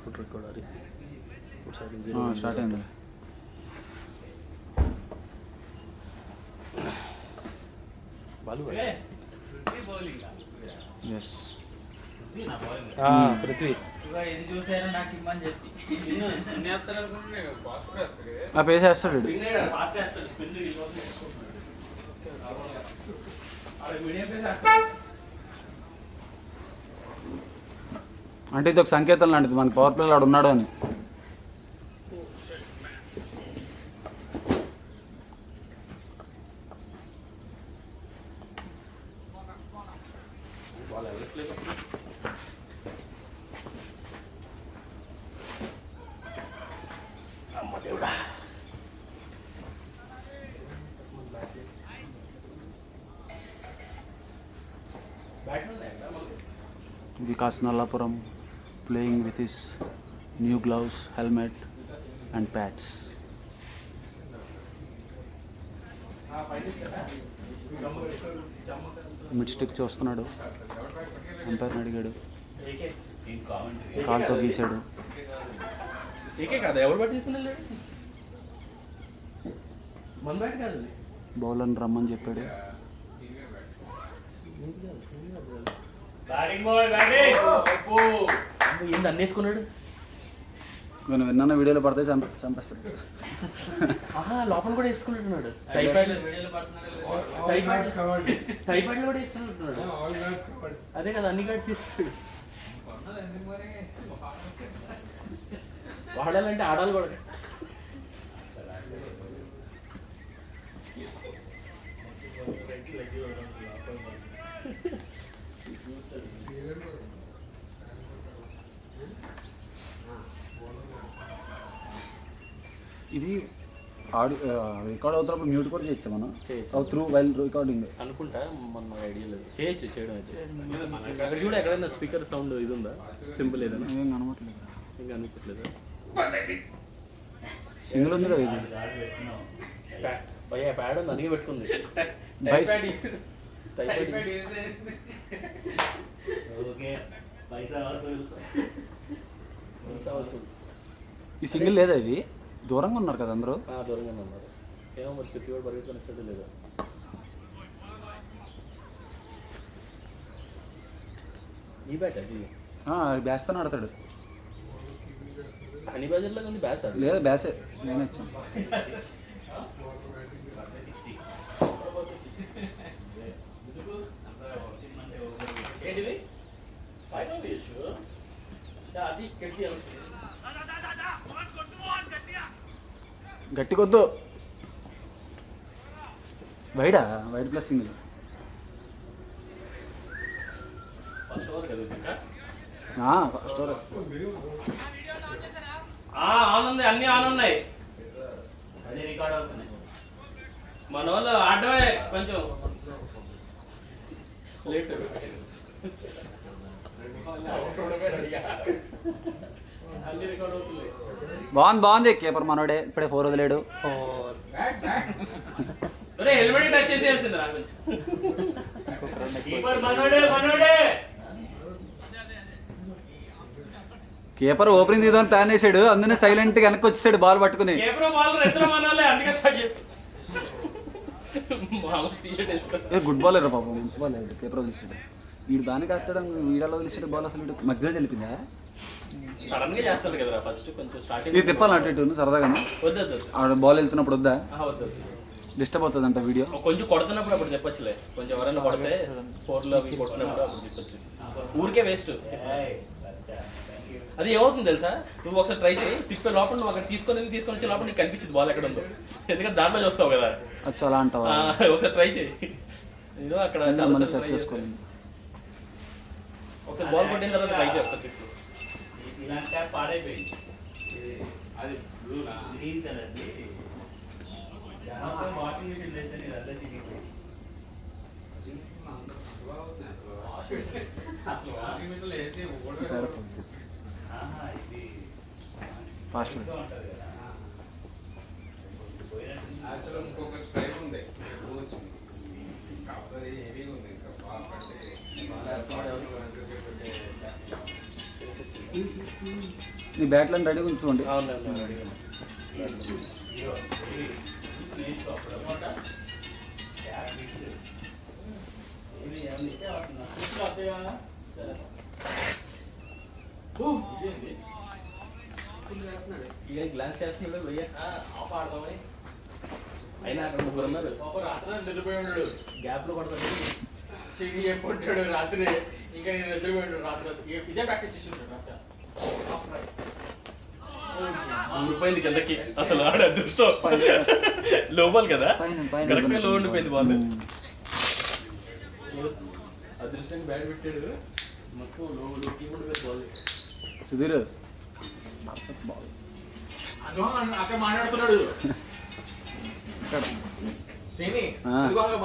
Food record అరిసి start అయింది. Yes Prithvi ఆ పేస్ వేస్తాడు. అంటే ఇది ఒక సంకేతం లాంటిది మనకి పవర్ ప్లేలో ఆడు ఉన్నాడు అని. Vikas Nallapuram playing with his new gloves, helmet and pads. Mid stick చూస్తున్నాడు. అంపైర్ని అడిగాడు, కాల్తో గీశాడు. బౌలర్ని రమ్మని చెప్పాడు. అన్నేసుకున్నాడు. నేను విన్నాను, వీడియోలో పడితే చంపేస్తాడు. లోపల కూడా వేసుకుంటున్నాడు. టైపాయిడ్ కూడా వేసుకుంటున్నాడు. అదే కదా, అన్ని కార్డ్స్ ఇస్తాడు. వాడాలంటే ఆడాలి కూడా. ఇది ఆడియో రికార్డ్ అవుతున్నప్పుడు మ్యూట్ కూడా చేయొచ్చు మనం త్రూ వైల్ రికార్డింగ్ అనుకుంటా. మన ఐడియా లేదు. చేయడం అయితే అక్కడ చూడ ఎక్కడైనా స్పీకర్ సౌండ్ ఇది ఉందా? సింపుల్ ఏదైనా ఏం కనబట్లేదు. ఇంకా అనిపించలేదు. సింగిల్ ఉంది కదా ఇది. ప్యాడ్ ఉంది, అందుకే పెట్టుకుంది. ఈ సింగిల్ లేదా? ఇది దూరంగా ఉన్నారు కదా అందరూ. దూరంగానే ఉన్నారు. ఏమో మరి ప్రతి వాడు పరిగెత్తుకొని వచ్చాడు లేదా. ఈ బ్యాట్ అది బ్యాస్తో ఆడతాడు. హనీ బజార్లో ఉంది బ్యాస్. అది లేదా బ్యాసే, నేనే వచ్చాను. గట్టి కొద్దు. Wide plus single. First over on ఉంది, అన్ని ఆన్ ఉన్నాయి. అదే రికార్డ్ అవుతున్నాయి. మన వాళ్ళు ఆడమే కొంచెం లేట్. అన్ని రికార్డ్ అవుతున్నాయి. బాగుంది. కీపర్ మనోడే, ఇప్పుడే 4 వదిలేడు. హెల్మెట్ టచ్ చేసేయాల్సింది. కీపర్ ఓపెనింగ్ తీద్దామని ప్లాన్ వేసాడు, అందునే సైలెంట్ గా వెనక్కి వచ్చేసాడు బాల్ పట్టుకుని. గుడ్ బాల్ రా పాపం, మంచి బాల్ లేదు. కీపర్ వదిలేసాడు. వీడు బాగానే కాస్తాడు. వీడలో వదిలేసాడు బాల్. అసలు మధ్యలో వెళ్ళిపోయిందా? సడన్ గా చేస్తాడు కదా ఫస్ట్ కొంచెం స్టార్టింగ్. ఇది తిప్పాలి అటు ఇటు సరదాగా. ఆడ బాల్ వెళ్తున్నప్పుడు వద్దా? డిస్టర్బ్ అవుతుంది అంట వీడియో. కొంచెం కొడుతున్నప్పుడు అప్పుడు చెప్పచ్చులే. కొంచెం ఎవరైనా కొడితే 4లో అవి కొట్టినప్పుడు అప్పుడు చెప్పచ్చు. ఊరికే వేస్ట్. అది ఏమవుతుంది తెలుసా? నువ్వు ఒకసారి ట్రై చేయి. తిప్పే లోపల నువ్వు అక్కడ తీసుకొని వచ్చే లోపల నీకు కనిపించింది బాల్ ఎక్కడ ఉందో. ఎందుకంటే దాంట్లో చూస్తావు కదా. అలా అంటావా? ఒకసారి ట్రై చేయి. నేను అక్కడ సెర్చ్ చేసుకోండి. ఒకసారి బాల్ కొట్టిన తర్వాత ట్రై చేస్తాను. ఇలాంటి ట్యాప్ పాడైపోయింది. అది గ్రీన్ కలర్ వాషింగ్ మిషన్ వేస్తే అదే చిరిగిపోయింది. ఫాస్ట్ ఇంకొక స్టైల్ ఉంది. ఉంది ఇంకా నీ బ్యాట్లను రెడీ ఉంచుకోండి. గ్లాస్ చేస్తున్నాడు భయ్య ఆఫ్ ఆడదామని. అయినా అక్కడ ముగ్గురు ఉన్నారు. రాత్రి నిద్రపోయి ఉన్నాడు, గ్యాప్ లో పడతాడు చెయ్యి కొట్టాడు రాత్రి. ఇంకా నేను నిద్రపోయాడు రాత్రి. ఇదే ప్రాక్టీస్ చేసి ఊరిపోయింది కిందకి. అసలు ఆడ అదృష్టం లోపల కదా, కరెక్ట్ గా లో ఉండిపోయింది బాల్. అదృష్టానికి బ్యాట్ పెట్టాడు, మొత్తం లోకి ఉండిపోయింది బాల్. సుధీర్ అక్కడ మాట్లాడుతున్నాడు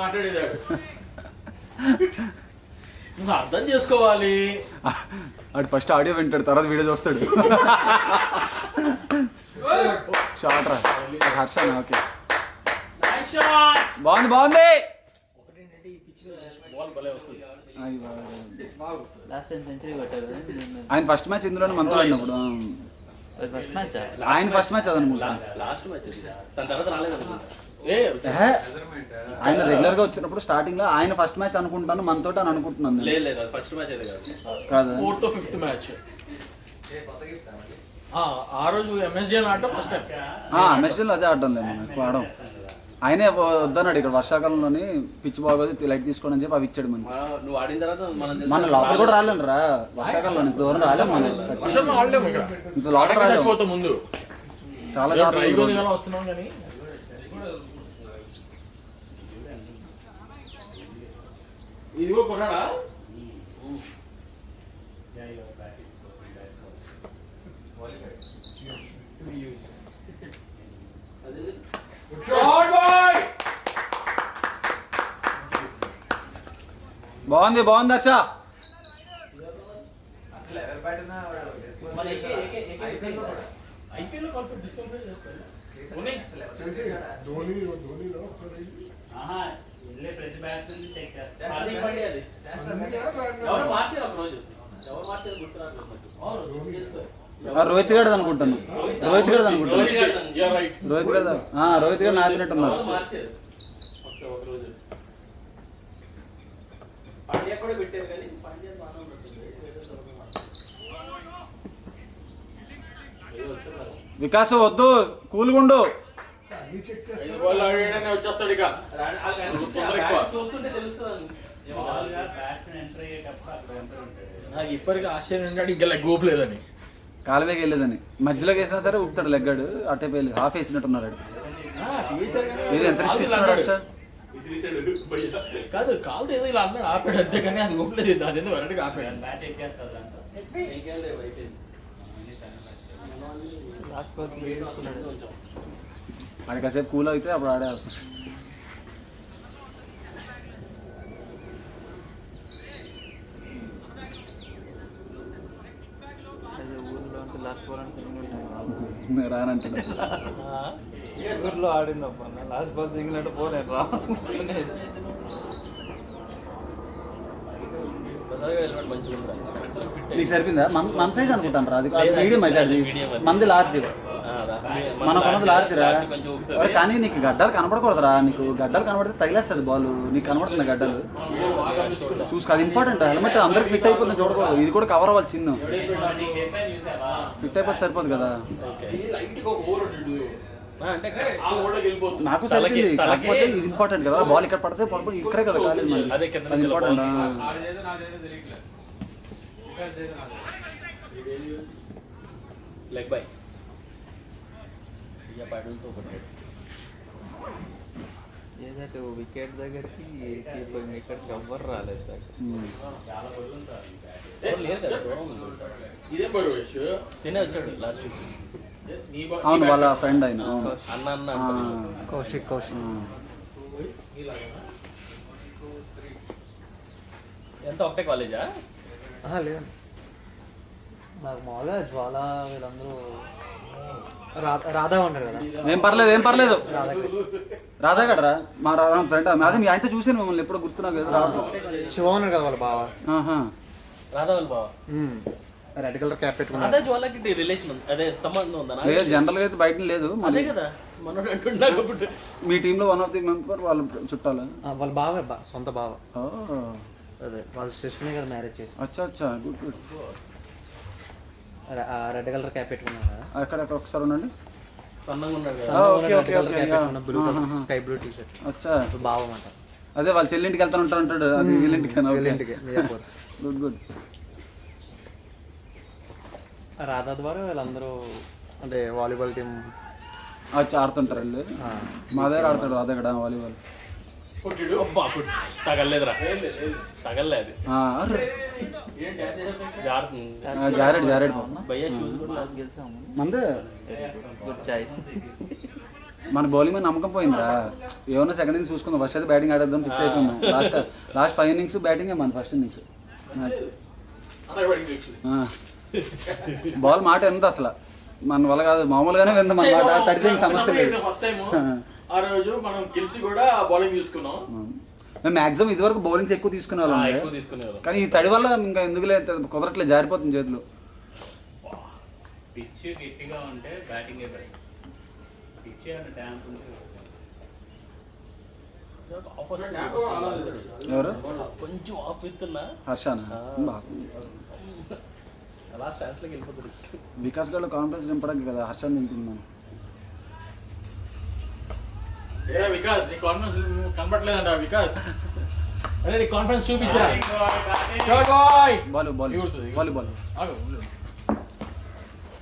మాట్లాడేదాడు. నువ్వు అర్థం చేసుకోవాలి. ఆడు ఫస్ట్ ఆడియో వింటాడు, తర్వాత వీడియో చూస్తాడు. షార్ట్ రా హర్ష. ఓకే బాగుంది బాగుంది. ఆయన ఫస్ట్ మ్యాచ్ ఇందులోనే మనతో ఆడినప్పుడు. ఆయన ఫస్ట్ మ్యాచ్ అదనుకుంటా. ఆయన రెగ్యులర్ గా వచ్చినప్పుడు స్టార్టింగ్ లో ఆయన ఫస్ట్ మ్యాచ్ అనుకుంటాను మనతో అని అనుకుంటున్నాను. ఫస్ట్ మ్యాచ్ కాదు, 4th or 5th మ్యాచ్. ఆ రోజు ఎంఎస్జీ ఆడటం ఫస్ట్ టైం. ఎంఎస్జీలో అదే ఆడడం లేదు మనం ఎక్కువ ఆడడం. ఆయనే వద్దన్నాడు ఇక్కడ వర్షాకాలంలోని పిచ్చి బాగోదు లైట్ తీసుకోండి అని చెప్పి అవి ఇచ్చాడు. నువ్వు ఆడిన తర్వాత మన లోపల కూడా రాలేను రా వర్షాకాలంలో. ఇంత దూరం రాలేము మనం, ఇంత లోపల రాలేము. ముందు చాలా వస్తున్నాం కానీ ఇది కూడా కొన్నాడా. బాగుంది బాగుంది హర్ష. రోహిత్ గడ్ అనుకుంటాను. రోహిత్ గడ్ అనుకుంటాను. రోహిత్ గడ్ నాపినట్టున్నారు. వికాస్ వద్దు, కూల్గుండు. నాకు ఇప్పటికీ ఆశ్చర్యం ఉంటాడు ఇంకా లెగ్ ఊపలేదని. కాలువేకి వెళ్ళేదని మధ్యలోకి వేసినా సరే ఊపుతాడు లెగ్గాడు. అటే పోయి హాఫ్ వేసినట్టున్నారు. మీరు ఎంత రిస్క్ తీసుకున్నాడు హర్ష? కాదు కాలు ఏదో ఇలా అన్నాడు, ఆపాడు అంతే కానీ అది ఊపలేదు. అదేదో వెనక్కి ఆపాడు. అది కాసేపు కూల్ అయితే అప్పుడు ఆడే. రానంటాడు ఊర్లో ఆడిందప్ప లాస్ట్ బాల్ సింగినట్టు పోలేదు రా. నీకు సరిపోయిందా? మన సైజ్ అనుకుంటాను రా. అది మీడియం అయితే అది మంది లార్జ్. మన కొన్నది లార్జ్ రా. కానీ నీకు గడ్డలు కనపడకూడదురా. నీకు గడ్డలు కనబడితే తగిలేస్తుంది బాల్. నీకు కనబడుతుంది గడ్డలు చూసుకో. అది ఇంపార్టెంట్. హెల్మెట్ అందరికి ఫిట్ అయిపోతుంది చూడకూడదు. ఇది కూడా కవర్ అవ్వాలి. చిన్న ఫిట్ అయిపోతే సరిపోదు కదా. నాకు సరిపోయింది. కాకపోతే ఇది ఇంపార్టెంట్ కదా. బాల్ ఇక్కడ పడితే పడిపోయి ఇక్కడే కదా కాలేదు. అది ఇంపార్టెంట్. లెగ్ బై ఏదైతే వికెట్ దగ్గరికి ఇక్కడికి ఎవ్వరు రాలేదు సార్. తినే వచ్చాడు లాస్ట్ వీక్. అవును వాళ్ళ ఫ్రెండ్ ఆయన. అన్న అన్న కౌశిక్. ఎంత ఒకటే కాలేజా? లేదు నాకు మామూలుగా జ్వాల వీళ్ళందరూ రాధా ఉన్నారు కదా. ఏం పర్లేదు. రాధా గడరా మా ఫ్రెండ్. అదే మీ ఆయనతో చూసాను మిమ్మల్ని ఎప్పుడు గుర్తున్నా కదా. శివ ఉన్నారు కదా వాళ్ళ బావ. రాధా వాళ్ళ బావ. రెడ్ కలర్ క్యాప్ పెట్టుకున్నాడు. అదే జ్వాలకి రిలేషన్ ఉంది, అదే సంబంధం ఉందా? లేదు జనరల్గా అయితే బయట లేదు. అదే కదా మనోడు అంటున్నాడు. మీ టీంలో వన్ ఆఫ్ ది మెంబర్ వాళ్ళ చుట్టాలా? వాళ్ళ బావ సొంత బావ. అదే వాళ్ళ సిస్టర్ని కదా మ్యారేజ్ చేసి. అచ్చా గుడ్ గుడ్. అదే ఆ రెడ్ కలర్ క్యాప్ పెట్టుకున్నారా? అక్కడ ఒకసారి ఉండండి. సన్నగా ఉన్నాడు కదా. Okay okay okay. Sky blue T shirt. అచ్చా బావ మాట. అదే వాళ్ళ చెల్లింటికి వెళ్తాను అంటాడు. అది వీళ్ళింటికి గుడ్ గుడ్. రాధా ద్వారా వీళ్ళందరూ అంటే వాలీబాల్ టీం అచ్చా ఆడుతుంటారు వాళ్ళు. మా దగ్గర ఆడతాడు రాధా కూడా వాలీబాల్. తగలేదురా, తగలేదు. జారెడ్ భయ్యా షూస్ కూడా మందే. Good choice. మన బౌలింగ్ మీద నమ్మకం పోయిందిరా. ఏమన్నా సెకండ్ ఇన్నింగ్స్ చూసుకుందాం, ఫస్ట్ అయితే బ్యాటింగ్ ఆడేద్దాం ఫిక్స్ అయిపోయింది. లాస్ట్ 5 innings బ్యాటింగే మన ఫస్ట్ ఇన్నింగ్స్ మ్యాచ్. బాల్ మాట ఎంత అసలు మన వల్ల కాదు, మామూలుగానే విందాం అన్నమాట. 30 సమస్య లేదు. ఫస్ట్ టైం ఆ రోజు మనం గెలిచి కూడా బౌలింగ్ తీసుకున్నాం. మేము మ్యాక్సిమం ఇదివరకు బౌలింగ్స్ ఎక్కువ తీసుకునే వాళ్ళం, కానీ ఈ తడి వల్ల ఇంకా ఎందుకులే కుదరట్లేదు, జారిపోతుంది చేతులు. పిచ్ గట్టిగా ఉంటే బ్యాటింగే బెటర్. పిచ్ అంటే డ్యాంప్ ఉంటే ఎవరు? కొంచెం ఆఫ్ ఇస్తున్నా హర్షానా? అలా ఛాన్స్లోకి వెళ్ళిపోతుంది. వికాస్ గారు కాన్ఫిడెన్స్ నింపడానికి కదా హర్షాన్ని నింపుతున్నాను. ఏరా వికాస్, నీ కాన్ఫిడెన్స్ కనపట్లేదంట. వికాస్ అరే నీ కాన్ఫిడెన్స్ చూపించరా. వాలీబాల్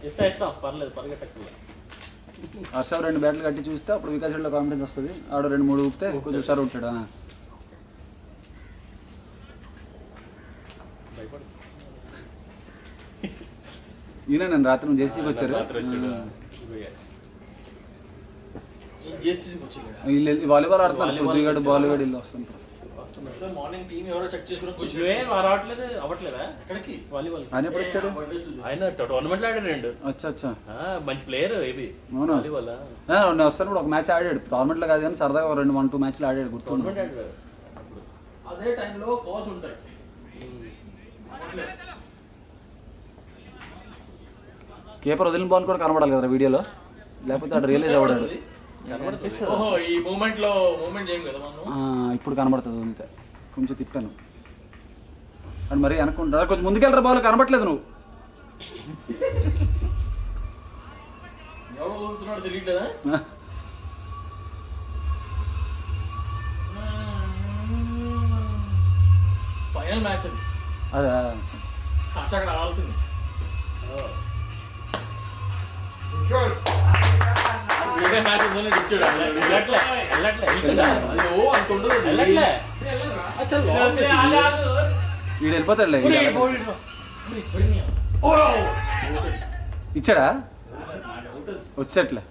ఇస్తాం పర్లేదు, పరిగెట్టక్కర్లేదు. హర్ష 2 బ్యాట్లు కట్టి చూస్తే అప్పుడు వికాస్ లో కాన్ఫిడెన్స్ వస్తుంది. ఆడ 2-3 ఊపితే కొంచెం సార్ ఉంటాడు. ఈయన నేను రాత్రి నువ్వు జేసీకి వచ్చారు. వాలీబాల్ ఆడుతున్నారు, కొద్దిగాడు బాలీగాడు ఇల్లు వస్తుంటారు. మార్నింగ్ టీం ఎవరో చెక్ చేసుకుని రావట్లేదు అవ్వట్లేదా ఎక్కడికి వాలీబాల్. ఆయన ఎప్పుడు వచ్చాడు? ఆయన టోర్నమెంట్ ఆడాడు. అచ్చా మంచి ప్లేయర్ ఇది వాలీబాల్. నేను వస్తాను ఇప్పుడు ఒక మ్యాచ్ ఆడాడు, టోర్నమెంట్ లో కాదు కానీ సరదాగా 1-2 మ్యాచ్లు ఆడాడు గుర్తు. అదే టైంలో కాల్స్ ఉంటాయి. కీపర్ వదిలిన బాల్ కూడా కనబడాలి కదా వీడియోలో, లేకపోతే అక్కడ రియలైజ్ అవ్వడాడు. ఈ మూమెంట్ లో మూమెంట్ చేయం కదా మనం. ఇప్పుడు కనబడుతుంది వదిలితే. కొంచెం తిప్పాను అని మరీ అనుకుంటా. కొంచెం ముందుకెళ్ళరా, బాల్ కనబడట్లేదు నువ్వు. ఎవరు వదులుతున్నాడు తెలియట్లేదా? ఫైనల్ మ్యాచ్ అది. అదే హర్ష అక్కడ ఆడాల్సింది. వీడు వెళ్ళిపోతాడులే. ఇచ్చాడా? వచ్చేట్లే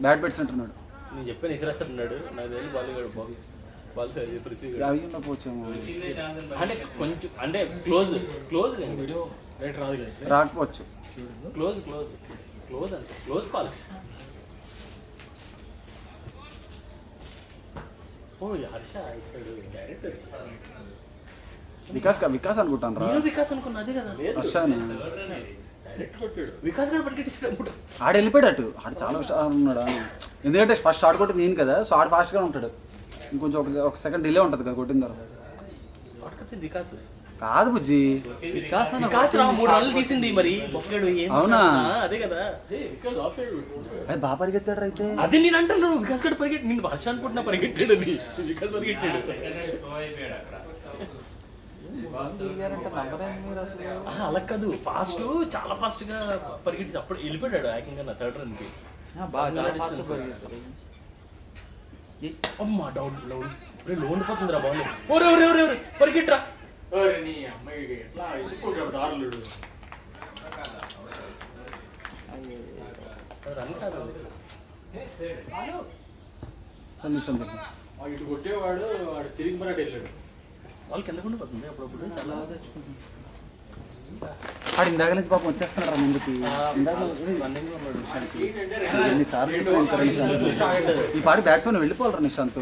బ్యాట్ పెట్టినట్టున్నాడు. నేను చెప్పాను ఇసిరేస్తున్నాడు. నాకు తెలియదు బాలీగాడు బాల్ పోవచ్చేమో అంటే కొంచెం అంటే క్లోజ్ వీడియో రైట్ రాదు కదా, రాకపోవచ్చు. క్లోజ్ అంటే క్లోజ్ కాల్. ఓ హర్ష డైరెక్ట్ వికాస్ అనుకుంటాను రా. వికాస్ అనుకున్నా అదే కదా. హర్షాని డైరెక్ట్ కొట్టాడు వికాస్ గారు పట్టుకెట్టి అనుకుంటా. ఆడ వెళ్ళిపోయాడు. ఆడ చాలా ఉన్నాడు, ఎందుకంటే ఫస్ట్ షాట్ కొట్టింది నేను కదా, సో ఆడు ఫాస్ట్గా ఉంటాడు. ఇంకొంచెం ఒక సెకండ్ డిలే ఉంటుంది కదా కొట్టిన తర్వాత. వికాస్ కాదు బుజ్జి, వికాస్ 3 రన్లు తీసింది మరి. అవునా? అదే కదా, అది బాగా పరిగెత్తాడు అయితే. అదే నేను అంటున్నాను వికాస్ గడు పరిగెట్టి, నేను వర్ష అనుకుంటున్నా పరిగెట్టాడు. వికాస్ పరిగెట్టాడు. అలా కాదు, ఫాస్ట్ చాలా ఫాస్ట్ గా పరిగెట్టి అప్పుడు వెళ్ళిపోయాడు. ఏకంగా నా 3rd రన్ కి అమ్మా డౌట్ లోన్ పోతుందిరా బాల్. ఓరే పరిగెట్రా. ఇటు కొట్టేవాడు వాడు తిరిగి మరాడు వెళ్ళాడు. వాళ్ళు కింద కూడా పోతుంది అప్పుడప్పుడు. ఆడు ఇందాక నుంచి పాపం వచ్చేస్తున్నాడు ముందుకి. ఈ పాటి బ్యాట్స్మెన్ వెళ్ళిపోవాలరా నిశాంత్.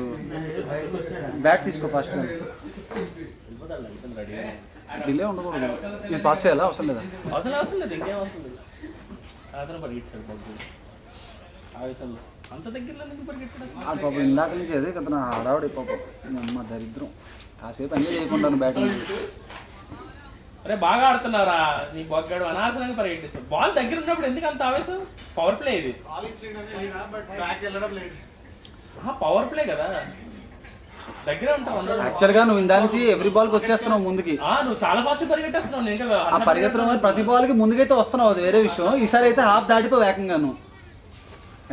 బ్యాట్ తీసుకో ఫస్ట్. డిలే ఉండకూడదు. నేను పాస్ చేయాలా అవసరం లేదా? అవసరం లేదు, ఇంకేం అవసరం లేదు. అతను పరిగెట్టాడు బాబు ఆవేశంలో. అంత దగ్గరలో ఎందుకు పరిగెట్టాడు? ఆ పాపం ఇందాక నుంచి అదే కదా నా హడావుడి పాపం. అమ్మ దరిద్రం, కాసేపు ఎంజాయ్ చేయకుండా బ్యాటింగ్. అరే బాగా ఆడుతున్నారా నీ బొగ్గాడు, అనవసరంగా పరిగెట్టేస్తాడు. బాల్ దగ్గర ఉన్నప్పుడు ఎందుకు అంత ఆవేశం? పవర్ ప్లే ఇది, పవర్ ప్లే కదా, దగ్గర ఉంటావు. యాక్చువల్గా నువ్వు ఇందా నుంచి ఎవ్రీ బాల్కి వచ్చేస్తున్నావు ముందుకి. నువ్వు చాలా ఫాస్ట్ పరిగెట్టేస్తున్నావు. నేను ఆ పరిగెత్తడం ప్రతి బాల్కి ముందుకైతే వస్తున్నావు, అది వేరే విషయం. ఈసారి అయితే హాఫ్ దాటిపో వేగంగాను.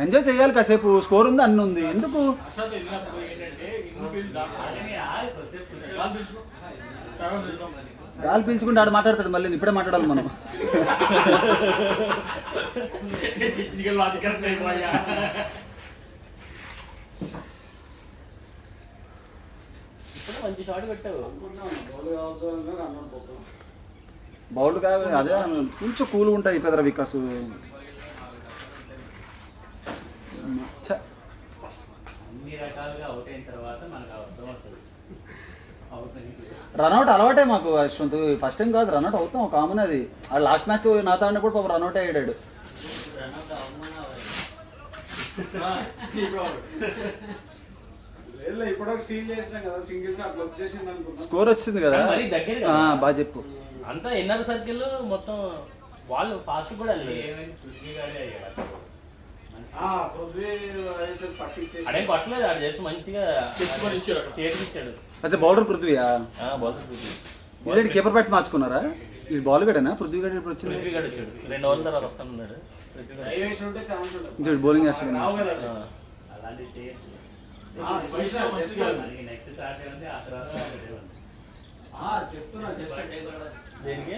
ఎంజాయ్ చేయాలి కాసేపు, స్కోర్ ఉంది అన్ని ఉంది, ఎందుకు గాలి పీల్చుకుంటే ఆడు మాట్లాడతాడు. మళ్ళీ ఇప్పుడే మాట్లాడాలి మనం. మంచి షాట్ పెట్టావు. బౌల్డ్ కాదు అదే, కొంచెం కూల్ ఉంటాయి పెదర వికాసు. అన్ని రకాలుగా అవుట్ అయిన తర్వాత మనకు అర్థం అవుతుంది. రన్అట్ అలవాటే మాకు యశ్వంత్. ఫస్ట్ టైం కాదు రన్అట్ అవుతాం, కామన్ అది. ఆ లాస్ట్ మ్యాచ్ నాతో ఆడినప్పుడు పాపం రన్అట్ అయ్యాడు. స్కోర్ వచ్చింది కదా, బాగా చెప్పు. అంతా ఎన్ఆర్ సర్కిల్ మొత్తం వాళ్ళు ఫాస్ట్ కూడా అడే కొట్టలేదు, ఆడు చేసి మంచిగా చేతికిచ్చాడు. అచ్చా బౌలర్ పృథ్వీయా? బౌలర్ పృథ్వీ. ఇదేంటి కీపర్ బ్యాట్స్ మార్చుకున్నారా? ఈ బాల్ గడేనా పృథ్వీ గడ ఇప్పుడు వచ్చింది? పృథ్వీ గడ వచ్చాడు, 2 ఓవర్ల తర్వాత వస్తానన్నాడు. బౌలింగ్ వేస్తాడు. అలాంటి నెక్స్ట్ స్టార్ట్ ఉంది ఆ తర్వాత దేనికి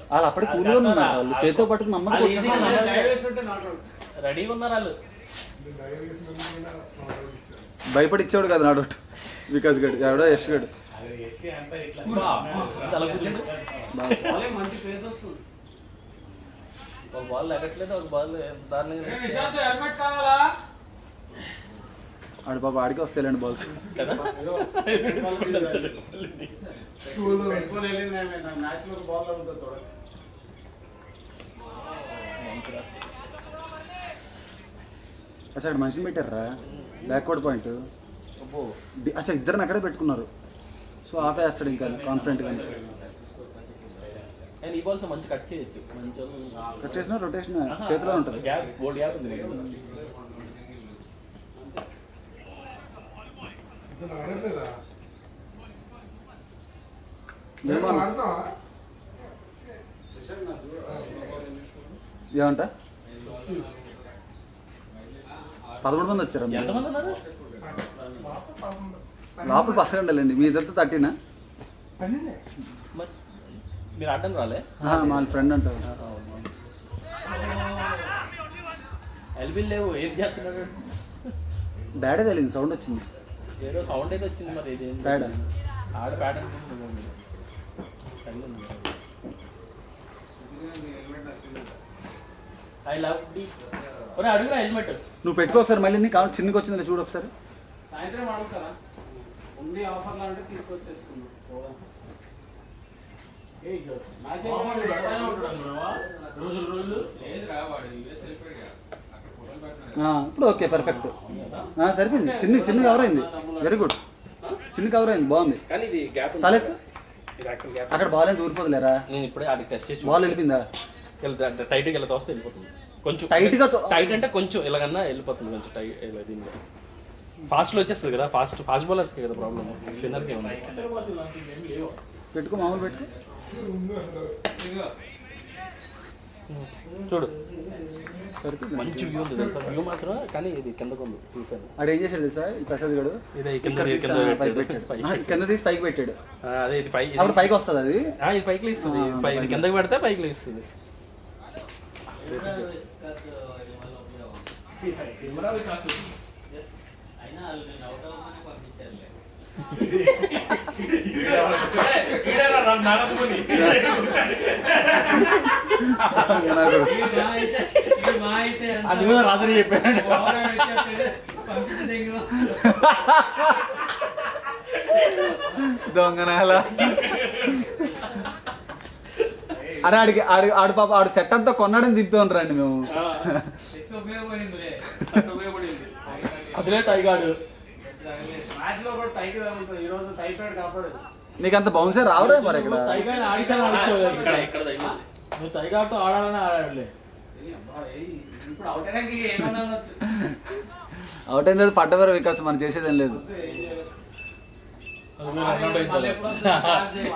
వాళ్ళు అప్పటికి కూలీలో ఉన్నారు, వాళ్ళు చేతితో పట్టుకుని నమ్మకం రెడీగా ఉన్నారు వాళ్ళు. భయపడి ఇచ్చేవాడు కదా నాడౌట్ వికాస్ గడ్, ఎవడో యశ్ గడ్. ఒక బాల్ ఎక్కట్లేదు, ఒక బాల్ దారుణంగా ఆడు పాప ఆడికి వస్తాయిలేండి బాల్స్ కదా. అసలు మనిషిని పెట్టారా బ్యాక్వర్డ్ పాయింట్. అసలు ఇద్దరిని అక్కడే పెట్టుకున్నారు. సో ఆఫ్ వేస్తాడు ఇంకా కాన్ఫిడెంట్గా. ఈ బాల్స్ మంచి కట్ చేయొచ్చు, కట్ చేసిన రొటేషన్ చేతిలో ఉంటుంది. ఏమంట 11 మంది వచ్చారు. లోపల 11 అండి, మీ ఇద్దరితో 13. మీరు అడ్డం రాలే? మా ఫ్రెండ్ అంటారు. ఎల్బీ లేవు, ఏం చేస్తున్నాడు? బ్యాడే తెలియదు, సౌండ్ వచ్చింది. ఏదో సౌండ్ అయితే వచ్చింది, మరి ఇది బ్యాడ్ ఆడ బ్యాడ్. I love D. ఒరే అడుగురా హెల్మెట్. నువ్వు పెట్టుకో ఒకసారి, మళ్ళీ నీకు కావాలి చిన్నకి వచ్చింది చూడు ఒకసారి. సాయంత్రం అడుగుతారా ఉంది ఆఫర్లు అంటే తీసుకొచ్చేసుకున్నాం. ఇప్పుడు ఓకే పర్ఫెక్ట్ సరిపోయింది. చిన్న కవర్ అయింది, వెరీ గుడ్. చిన్న కవర్ అయింది, బాగుంది. కానీ ఇది గ్యాప్ తలెత్తు, అక్కడ బాల్ ఏం దూరిపోదులేరా. నేను ఇప్పుడే ఆడికి టెస్ట్ చేసి బాల్ వెళ్ళిపోయిందా? టైట్గా ఇలా తోస్తే వెళ్ళిపోతుంది. కొంచెం టైట్గా టైట్ అంటే కొంచెం ఇలాగన్నా వెళ్ళిపోతుంది. కొంచెం టైట్ ఇలా దీనిలో ఫాస్ట్లో వచ్చేస్తుంది కదా. ఫాస్ట్ బౌలర్స్కి కదా ప్రాబ్లమ్, స్పిన్నర్కి ఏమన్నా. పెట్టుకో, మామూలు పెట్టుకో, చూడు సరిపోయింది. మంచి వ్యూ ఉంది తెలుసా. వ్యూ మాత్రం కానీ ఇది కిందకు ఉంది, చూసాను. అక్కడ ఏం చేశాడు తెలుసా ఈ ప్రసాద్ గడు? కింద తీసి పైకి పెట్టాడు. అదే ఇది పై, అప్పుడు పైకి వస్తుంది అది. ఇది పైకి లేస్తుంది, ఇది కిందకి పెడితే పైకి లేస్తుంది. అది కూడా రాత్రి చెప్పాను. దొంగనాల అరే ఆడు పాప ఆడు సెట్ అంతా కొన్నాడని దింపేమని రండి మేము. అసలే టైగాడు నీకు అంత బౌన్సే రావురా మరి ఇక్కడ. టైగాడు ఆడిచాను ఆడించోలేదు. నువ్వు టైగాడుతో ఆడాలని ఆడాడులే. అవుట్ అయింది పడ్డవారు వికాసం మనం చేసేదేం లేదు.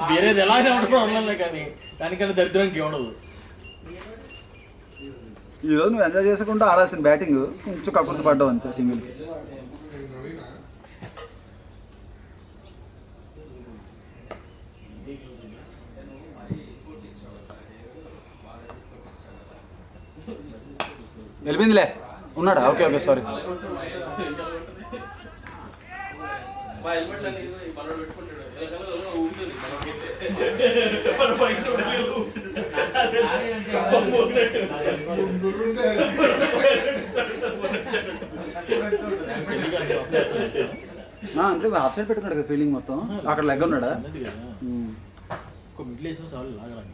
వేరేది ఎలాగే ఉండలే కానీ దానికన్నా దరిద్రం ఇంకేముండదు. ఈరోజు నువ్వు ఎంజాయ్ చేసుకుంటూ ఆడాల్సిన బ్యాటింగ్ కొంచెం కక్కుర్తి పడ్డావు అంతే సింగిల్కి. వెళ్ళిపోయిందిలే ఉన్నాడా? Okay okay sorry. అంతే హాఫ్ సైడ్ పెట్టుకున్నాడు కదా ఫీలింగ్ మొత్తం. అక్కడ లెగ్ ఉన్నాడా?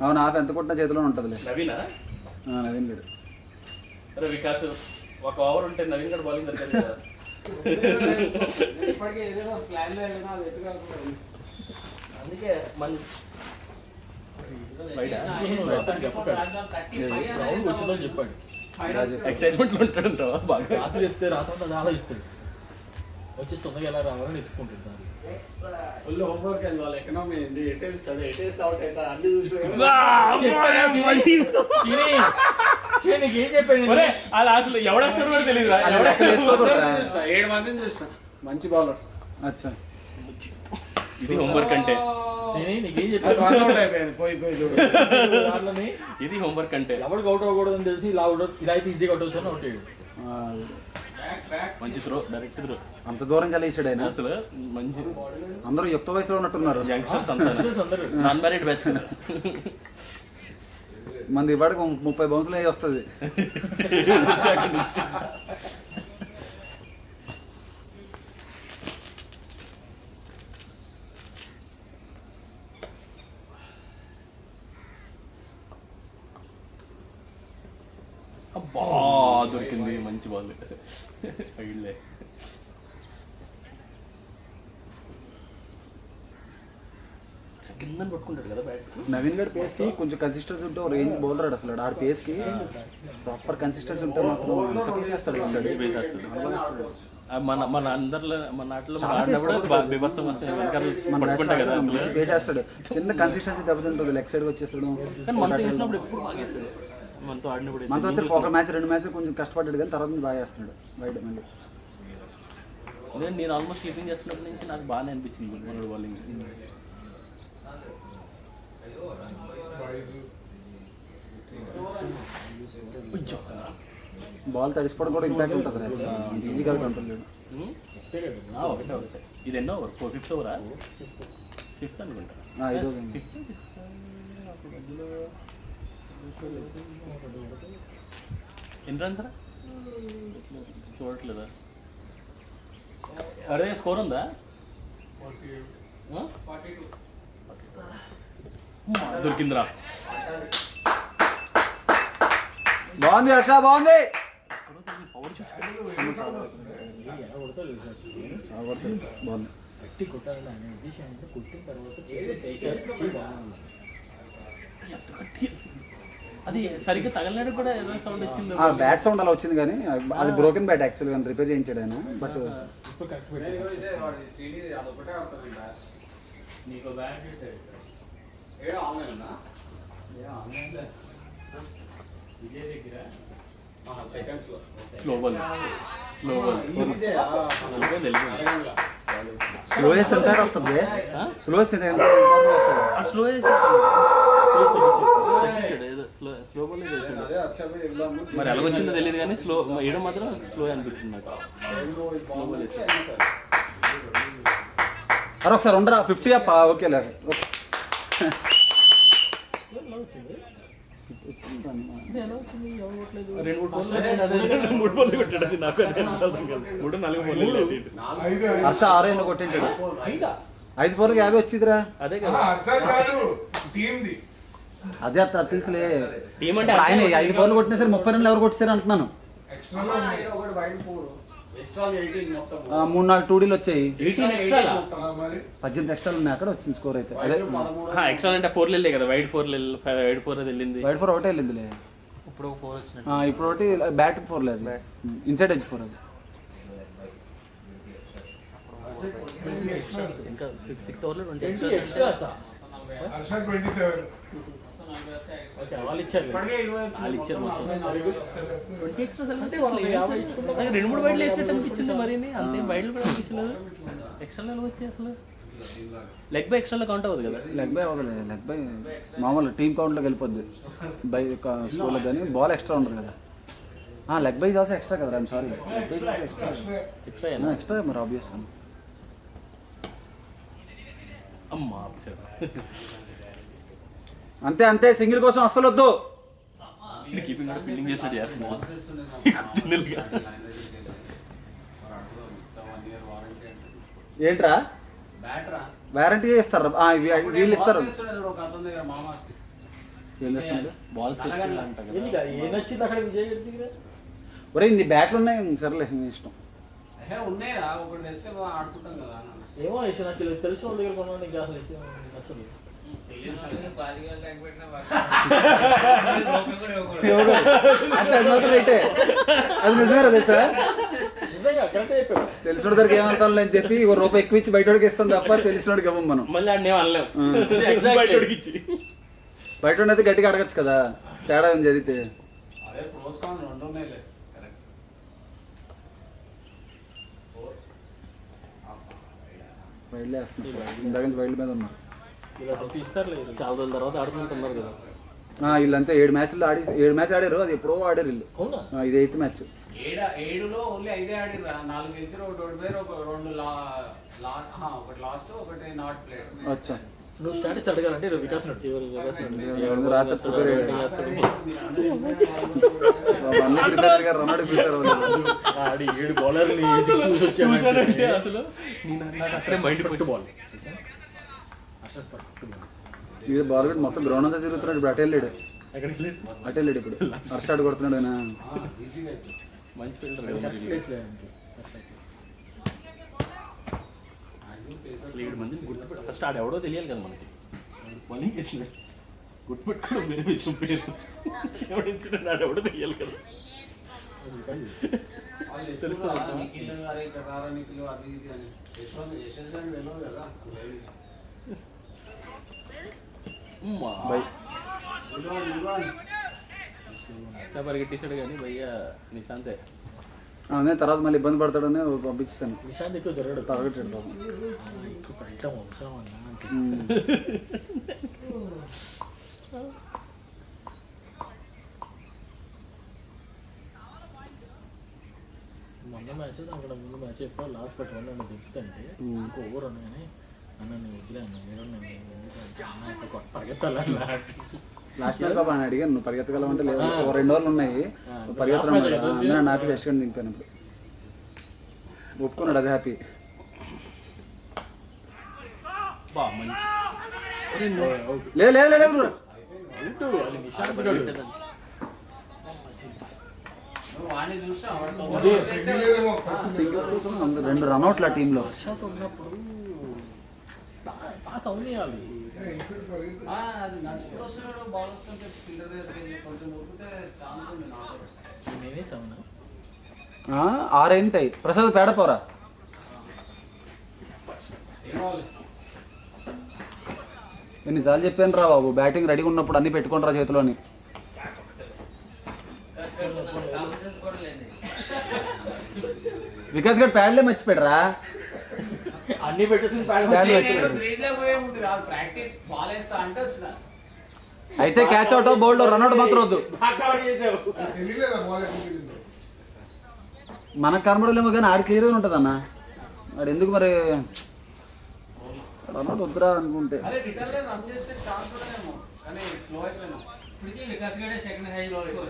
అవును హాఫ్ ఎంత కొట్టినా చేతిలో ఉంటుందిలే. నవీన్ గడు వికాస్ ఒక ఓవర్ ఉంటే నవీన్ గడు బౌలింగ్ దొరికింది కదా. అందుకే మంచి వచ్చిందని చెప్పాడు. ఎక్సైట్మెంట్ ఉంటాడు బాగా. రాత్రి చెప్తే రాత్రి అది ఆలోచిస్తాడు. వచ్చి తొందరగా ఎలా రావాలని ఎత్తుకుంటుంటారు. ఏం చెప్పాను అలా అసలు ఎవడేస్తారో కూడా తెలియదు. 7 మందిని చూస్తా మంచి బౌలర్స్. అచ్చా ఇది హోంవర్క్ అంటే నీకేం చెప్పాను. ఇది హోంవర్క్ అంటే ఎవరికి అవుట్ అవ్వకూడదని తెలిసి ఇలా అయితే ఈజీగా అవుట్ అవుతాను. అవుట్ అయ్యాడు. మంచి త్రో, డైరెక్ట్ త్రో. అంత దూరం చలేసాడు ఆయన అసలు. మంచి అందరూ యుక్త వయసులో ఉన్నట్టున్నారు. యంగ్స్టర్స్ అందరూ నాన్ మ్యారీడ్ బ్యాచ్. మంది ఇప్పటికి 30 బౌన్సులు అయ్యి వస్తుంది. అబ్బా దొరికింది మంచి బాల్. పగిలే కింద పట్టుకుంటాడు కదా బ్యాట్. నవీన్ గడ్ పేస్ కి కొంచెం కన్సిస్టెన్సీ ఉంటే రేంజ్ బౌలర్ అసలు. ఆడ పేస్ కి ప్రాపర్ కన్సిస్టెన్సీ ఉంటే మాత్రం ఎంత పేసేస్తాడు. మన అందరిలో మన నాటిలో బీభత్సం పట్టుకుంటా కదా పేసేస్తాడు. చిన్న కన్సిస్టెన్సీ దెబ్బతింటుంది. లెగ్ సైడ్ వచ్చేస్తాడు. మనతో వేసినప్పుడు ఎప్పుడు బాగా వేస్తాడు. మనతో ఆడినప్పుడు మనతో వచ్చి ఒక మ్యాచ్ 2 మ్యాచ్ కొంచెం కష్టపడ్డాడు కానీ తర్వాత బాగా వేస్తున్నాడు బయట. మళ్ళీ నేను ఆల్మోస్ట్ స్లీపింగ్ చేస్తున్నప్పటి నుంచి నాకు బాగానే అనిపించింది మన బౌలింగ్. బాల్ తడిసిపోవడం కూడా ఇంపాక్ట్ ఉంటుంది. ఈజీగా కంట్రోల్ చేయడం. ఒకటే ఇది ఎన్నో ఓవర్? 5th ఓవరా? 5th అనుకుంటా. ఎన్ని రన్స్ రా చూడట్లేదా? అరే స్కోర్ ఉందా? దొరికిందిరా. బాగుంది హర్ష, బాగుంది. అది సరిగ్గా తగలనాడు కూడా ఏదో సౌండ్ వచ్చింది. బ్యాట్ సౌండ్ అలా వచ్చింది కానీ అది బ్రోకెన్ బ్యాట్ యాక్చువల్గా రిపేర్ చేయించాడు ఆయన. బట్ స్లోయెస్ట్ ఎంత వస్తుంది? స్లోయెస్ట్ మరి ఎలాగొచ్చిందో తెలియదు కానీ స్లో వేయడం మాత్రం స్లో అనిపించింది నాకు. అరే ఒకసారి ఉండరా 50 అప్ప. ఓకేలే మూడు పనులు కొట్టాడు అది నాకు మూడు 4 పనులు హర్ష 6 ఎన్నో కొట్టింటాడు 5 4కి 50 వచ్చిందిరా. అదే కదా అదే అత్త తెలుసులే. టీం అంటే ఆయన 5 4 కొట్టినా సరే 30 రన్లు ఎవరు కొట్టారు అంటున్నాను. 3-4 2Dలు వచ్చాయి. 18 ఎక్స్ట్రా 18 ఎక్స్ట్రాలు ఉన్నాయి అక్కడ వచ్చింది స్కోర్ అయితే. అదే ఎక్స్ట్రా అంటే 4 వెళ్ళే కదా, వైడ్ 4 వెళ్ళింది. వైడ్ 4 ఒకటే వెళ్ళిందిలే. ఇప్పుడు 4 వచ్చినట్టు. ఇప్పుడు ఒకటి బ్యాట్ 4 లేదు, ఇన్సైడ్ ఎడ్జ్ 4 అది. ఇంకా 6 ఓవర్లో 20 ఎక్స్ట్రాస్. ఓకే వాళ్ళు ఇచ్చారు మొత్తం 20 ఎక్స్ట్రాస్ అంటే వాళ్ళు 50 ఇచ్చుకుంటారు. 2-3 వైడ్లు వేసేట్టు అనిపించింది మరి, అంతే వైడ్లు కూడా అనిపించలేదు. ఎక్స్ట్రాలో వచ్చాయి అసలు. లెగ్ బై ఎక్స్ట్రాలో కౌంట్ అవ్వదు కదా. లెగ్ బై అవ్వదు, లెగ్ బై మామూలు టీమ్ కౌంట్లోకి వెళ్ళిపోద్ది బై స్కోర్లో. కానీ బాల్ ఎక్స్ట్రా ఉండదు కదా. లెగ్ బై ఆల్సో ఎక్స్ట్రా కదా. I'm sorry, leg by extra మరి ఆబ్వియస్. అమ్మా అంతే అంతే, సింగిల్ కోసం అస్సలు వద్దు. ఫీల్డింగ్ చేసినట్టు చేస్తున్నాను. ఏంట్రా వారంటీ ఇస్తారు, వీళ్ళు ఇస్తారు. ఏం చేస్తున్నారు ఒరే, నీ బ్యాట్లు ఉన్నాయి సరేలే, నీ ఇష్టం. ఏమో నాకు తెలిసిన వాళ్ళ దగ్గర కొన్నాను, నీకు అసలు నచ్చదు. అది నిజమే కదా సార్. తెలిసిన దగ్గరికి ఏమంటాం అని చెప్పి ₹1 ఎక్కువ ఇచ్చి బయటోడికి ఇస్తాం తప్ప తెలిసినోడికి ఇవ్వం మనం. మళ్ళీ బయట అయితే గట్టిగా అడగచ్చు కదా, తేడా ఏం జరిగితే. వైల్డ్ వేస్తున్నారు, ఇందాక నుంచి వైల్డ్ మీద ఉన్నారు. చాలా రోజుల తర్వాత ఆడుకుంటున్నారు కదా వీళ్ళంతా 7 మ్యాచ్లు ఆడి 7 మ్యాచ్ ఆడారు. అది ఎప్పుడో ఆడారు వీళ్ళు. ఇది 8th మ్యాచ్. 7లో ఓన్లీ 5 ఆడిర్రు. 4 గెలిచారు, 1 ఓడిపోయారు, 2 ఒకటి లాస్ట్, ఒకటి నాట్ ప్లేడ్. అచ్చా, నువ్వు స్టాటిస్ అడగాలంటే వికాస్ రాత్రి ప్రిపేర్ అయ్యాడు. రన్నాడు ప్రిపేర్ ఆడి 7 బౌలర్ని చూసి వచ్చాను అసలు. నాకు అక్కడే మైండ్ పట్టు బాల్ ఇది బాల్ పెట్టి మొత్తం గ్రౌండ్ అంతా తిరుగుతున్నాడు. ఇప్పుడు అటు వెళ్ళాడు ఇప్పుడు. హర్షాడు కొడుతున్నాడు ఆయన. మంచి ఫీల్డర్ మంచిని గుర్తుపెట్టు. ఫస్ట్ ఆడు ఎవడో తెలియాలి కదా మనకి. బౌలింగ్ వేసిన గుర్తుపెట్టుకోవడం వేరే విషయం. పేరు ఎవడో ఆడెవడో తెలియాలి కదా. పరిగెట్టేశాడు కానీ భయ్య నిశాంతే. అదే తర్వాత మళ్ళీ ఇబ్బంది పడతాడని పంపించాను. నిశాంత్ ఎక్కువ జరగడు, పరిగెట్టాడు బాబు. మొన్న మ్యాచ్ అక్కడ ముందు మ్యాచ్ ఎప్పుడు లాస్ట్ పెట్టమని నన్ను దిగుతుంటే ఇంకో ఓవర్ ఉన్నాయని అన్న నేను వదిలేను, పరిగెత్తాలి. లాస్ట్ మ్యాచ్ బాబా అని అడిగాను, నువ్వు పరిగెత్తగలవంటే లేదు, 2 ఓవర్లు ఉన్నాయి పరిగెత్తడం నాకు సెషన్ దింపాను. ఇప్పుడు ఒప్పుకున్నాడు, అది హ్యాపీ. లేదు లేదు లేదు సింగిల్స్ కోసం 2 రన్అట్ల టీంలో. ఆరేంటాయి ప్రసాద్ పేడపోరా. ఎన్నిసార్లు చెప్పాను రా బాబు, బ్యాటింగ్ రెడీగా ఉన్నప్పుడు అన్ని పెట్టుకుంటారా చేతిలోని. వికాస్ గారు ప్యాడ్లే మర్చిపోయారా, అన్ని పెట్టేసి అయితే క్యాచ్ అవుట్ బౌల్డ్ రన్అట్ మాత్రం వద్దు. మనకు కనబడలేమో కానీ ఆడి క్లియర్గా ఉంటుంది అన్న. ఆడు ఎందుకు మరి రన్అట్ వద్దురా అనుకుంటే. ఇప్పటికీ వికాస్ గడే సెకండ్ హై స్కోర్.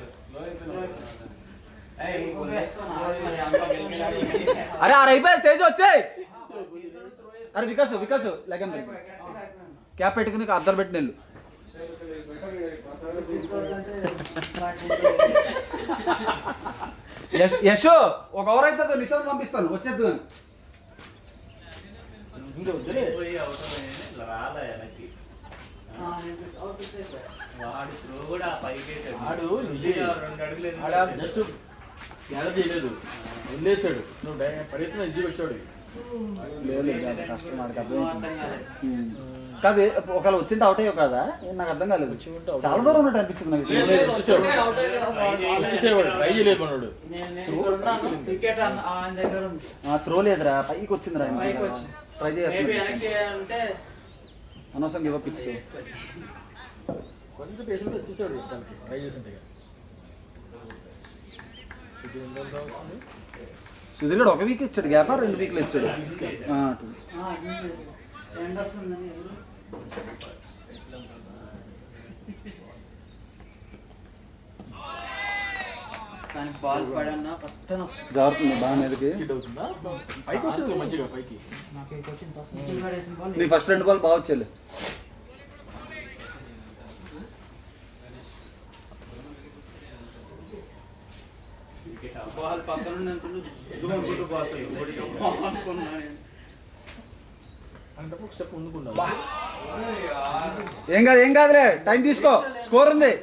అరే ఆరు అయిపోయింది తేజ్ వచ్చాయి. అరే వికాస్ వికాస్ లెగన్ క్యాప్ పెట్టుకుని అద్దరు పెట్టిన వెళ్ళు. యశ్ ఒక ఓవర్ అయితే నిషాద్ పంపిస్తాను వచ్చేద్దు అని. పోయి అవసరం రాదా వెనక్కి. వాడు త్రో కూడా పైకి ఆడు 2 అడుగులు జస్ట్ గ్యాదర్ చేయలేదు, వదిలేసాడు. నువ్వు పరిగెత్తున ఇంటికి వచ్చాడు. లేదు కష్టం నాకు అర్థం కాదు. ఒకవేళ వచ్చింటే అవుట్ అయ్యో కదా నాకు అర్థం కాలేదు. చాలా దూరం ఉన్నట్టు అనిపించింది నాకు. వచ్చేసేవాడు, ట్రై చేయలేదు మనోడు. త్రో లేదురా పైకి వచ్చిందిరా, ట్రై చేస్తే అనవసరం గివ్ అప్ ఇచ్చు. కొంచెం పేషెంట్ వచ్చేసాడు, ట్రై చేసింటే. సుధీర్ గడు ఒక వీక్ ఇచ్చాడు గ్యాప్, 2 వీక్లు ఇచ్చాడు. జారుతుంది బాగా మీదకి. పైకి వస్తుంది మంచిగా పైకి. నీ ఫస్ట్ 2 బాల్ బాగా వచ్చేది. ఏం కాదులే, టైం తీసుకో, స్కోర్ ఉంది.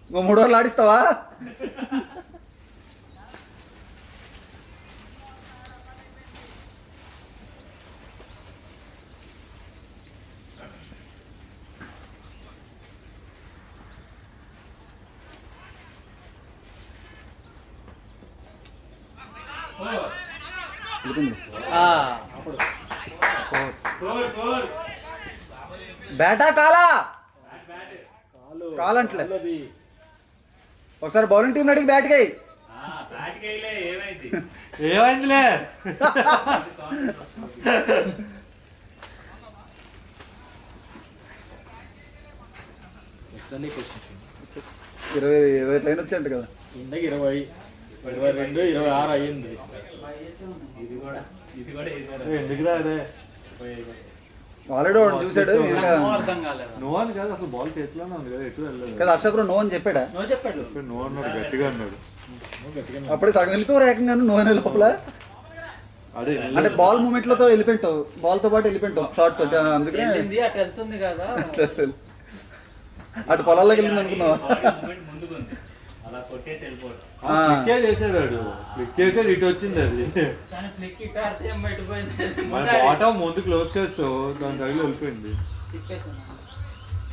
ఇంకో 3 ఓవర్లు ఆడిస్తావా? బ్యాటా కాలా కాలంటలే. ఒకసారి బౌలింగ్ టీం అడిగి బ్యాట్కి ఏమైందిలే. 20 లైన్ వచ్చాయంట కదా. ఇందాక 20, 22, 26 అయ్యింది. ఎందుకు రాదే ఆల్రెడీ వాడు చూసాడు. నో అని కాదు, అసలు బాల్ చేతిలోనే ఉంది కదా, ఎటు వెళ్ళలేదు కదా. హర్షప్ నో అని చెప్పాడా? నో అన్నాడు, గట్టిగా అన్నాడు. అప్పుడే సగం వెళ్ళిపోయారు ఏకంగా నువ్వు అనే లోపల. అదే అంటే బాల్ మూమెంట్ లతో వెళ్ళిపోయింటావు, బాల్ తో పాటు వెళ్ళిపోయింటావు షార్ట్ తోటి. అందుకనే అటు వెళ్తుంది కదా, అటు పొలాల్లోకి వెళ్ళింది అనుకున్నావా? ముందుకుంది అలా కొట్టేసి వెళ్ళిపోవడం. క్లిక్ చేసాడు వాడు, క్లిక్ చేసాడు, ఇటు వచ్చింది అది. మన బాటం ముందు క్లోజ్ చేస్తావు, దాని తగిలి వెళ్ళిపోయింది.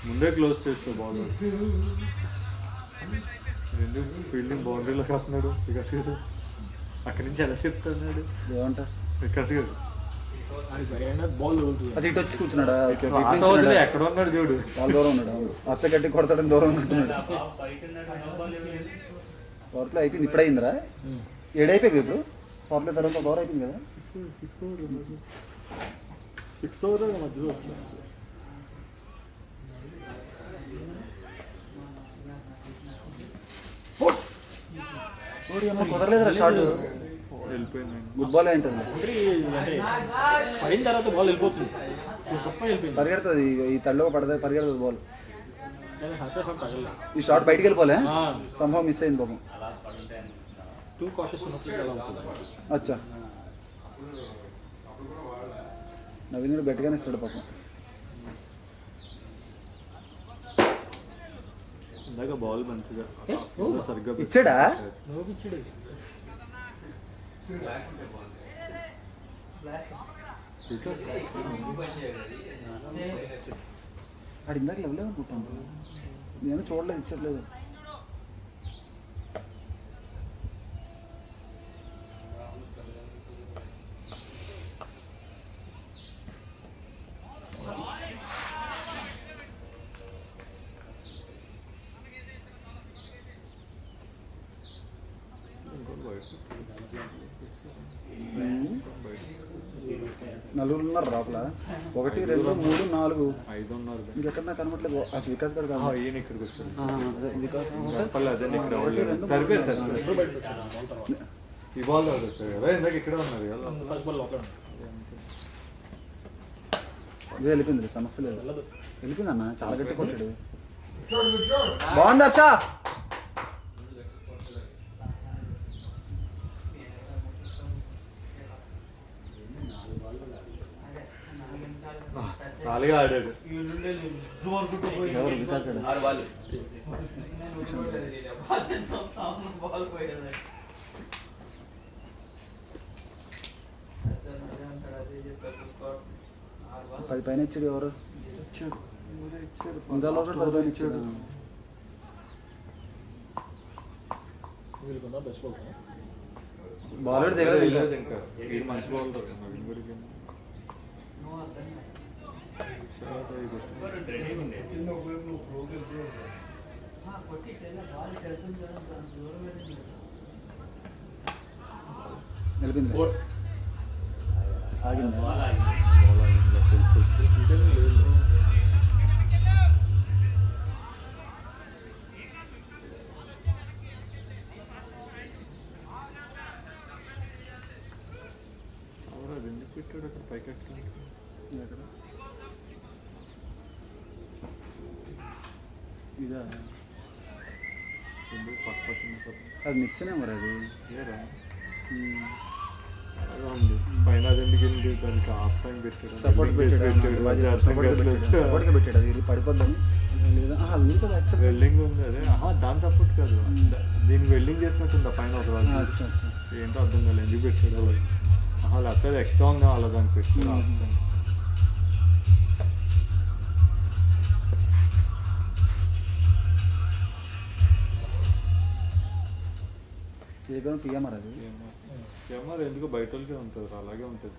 ముందే క్లోజ్ చేస్తావు బాల్. ఎందుకు ఫీల్డింగ్ బౌండరీలో కాస్తున్నాడు వికాస్ గారు? అక్కడి నుంచి ఎలా చెప్తున్నాడు ఏమంటా వికాస్ గారు? బాల్ తగులుతుంది. అది ఇటు వచ్చి కూర్చున్నాడా? ఓకే, ఎక్కడ ఉన్నాడు చూడు, చాలా దూరం ఉన్నాడు. హర్ష గట్టి కొడతాడని దూరం ఉంటున్నాడు. పవర్లో అయిపోయింది, ఇప్పుడు అయిందిరా. 7 అయిపోయింది ఇప్పుడు. పవర్లో తర్వాత ఓవర్ అయిపోయింది కదా. 6 ఓవర్ మధ్యలో కుదరలేదురా షార్ట్. వెళ్ళిపోయింది. గుడ్ బాల్ ఏంటది? అంటే పడిన తర్వాత బాల్ వెళ్ళిపోతుంది, వెళ్ళిపోయింది. పరిగెడుతుంది, ఈ తల్లో పడదా పరిగెడుతుంది బాల్. కానీ హర్ష తగల. ఈ షార్ట్ బయటికి వెళ్ళిపోలే, సంభవం మిస్ అయింది పాపం. టూ కాషియస్ ఉన్నప్పుడు ఎలా ఉంటుంది? అచ్చా, నవీన్ గట్టిగానే ఇస్తాడు పాపం. ఇందాక బాల్ మంచిగా సరిగ్గా ఇచ్చాడా? నువ్వు ఇచ్చాడు. వాడు ఇందాక ఇవ్వలేదు అనుకుంటాను, నేను చూడలేదు, ఇచ్చట్లేదు. నలుగురు ఉన్నారు లోపల. 1 2 3 4 5 ఉన్నారు. ఇంకెక్కడ నాకు కనబట్లేదు. అది వికాస్ గారు కాదు. ఈయన ఇక్కడికి వచ్చాడు. అదే వికాస్ అదే ఇక్కడ సరిపోయింది సార్. ఈ బాల్ వచ్చాడు కదా ఇందాక ఇక్కడ ఉన్నారు కదా. ఇదే వెళ్ళిపోయింది, సమస్య లేదు. వెళ్ళిపోయింది అన్న, చాలా గట్టి కొట్టాడు. బాగుంది హర్ష. నాలుగే ఆడాడు. ఎవరు వికాస్ గారు? 6 బాల్. పది పైన ఇచ్చాడు. ఎవరు ఇంకా లోపల 10 పైన ఇచ్చాడు. బాల్ దగ్గర ఇంకా ఇది మంచి బాల్. వెళ్ళిపోయింది. ఆగింది. ఎందుకు పెట్టాడు అక్కడ పైకి ఎక్కడానికి? ఇదా ఎందుకు పక్క అది నిచ్చెనే మరి. అది పైన అది ఎందుకు వెళ్ళి దానికి హాఫ్ టైం పెట్టాడు. సపోర్ట్ పెట్టాడు. సపోర్ట్గా పెట్టాడు. అది పడిపోద్దని లేదా అది ఉంది కదా. యాక్చువల్ వెల్డింగ్ ఉంది అదే. దాని సపోర్ట్ కాదు, దీనికి వెల్డింగ్ చేసినట్టుందా పైన ఒక రోజు. ఏంటో అర్థం కాలేదు ఎందుకు పెట్టాడు అలా. లేకపోతే ఎక్స్ట్రా ఉంది అలా దానికి పెట్టాడు. ఏదైనా పిఎంఆర్ అది. కెమెరా ఎందుకు బయట వాళ్ళకే ఉంటుంది, అలాగే ఉంటుంది.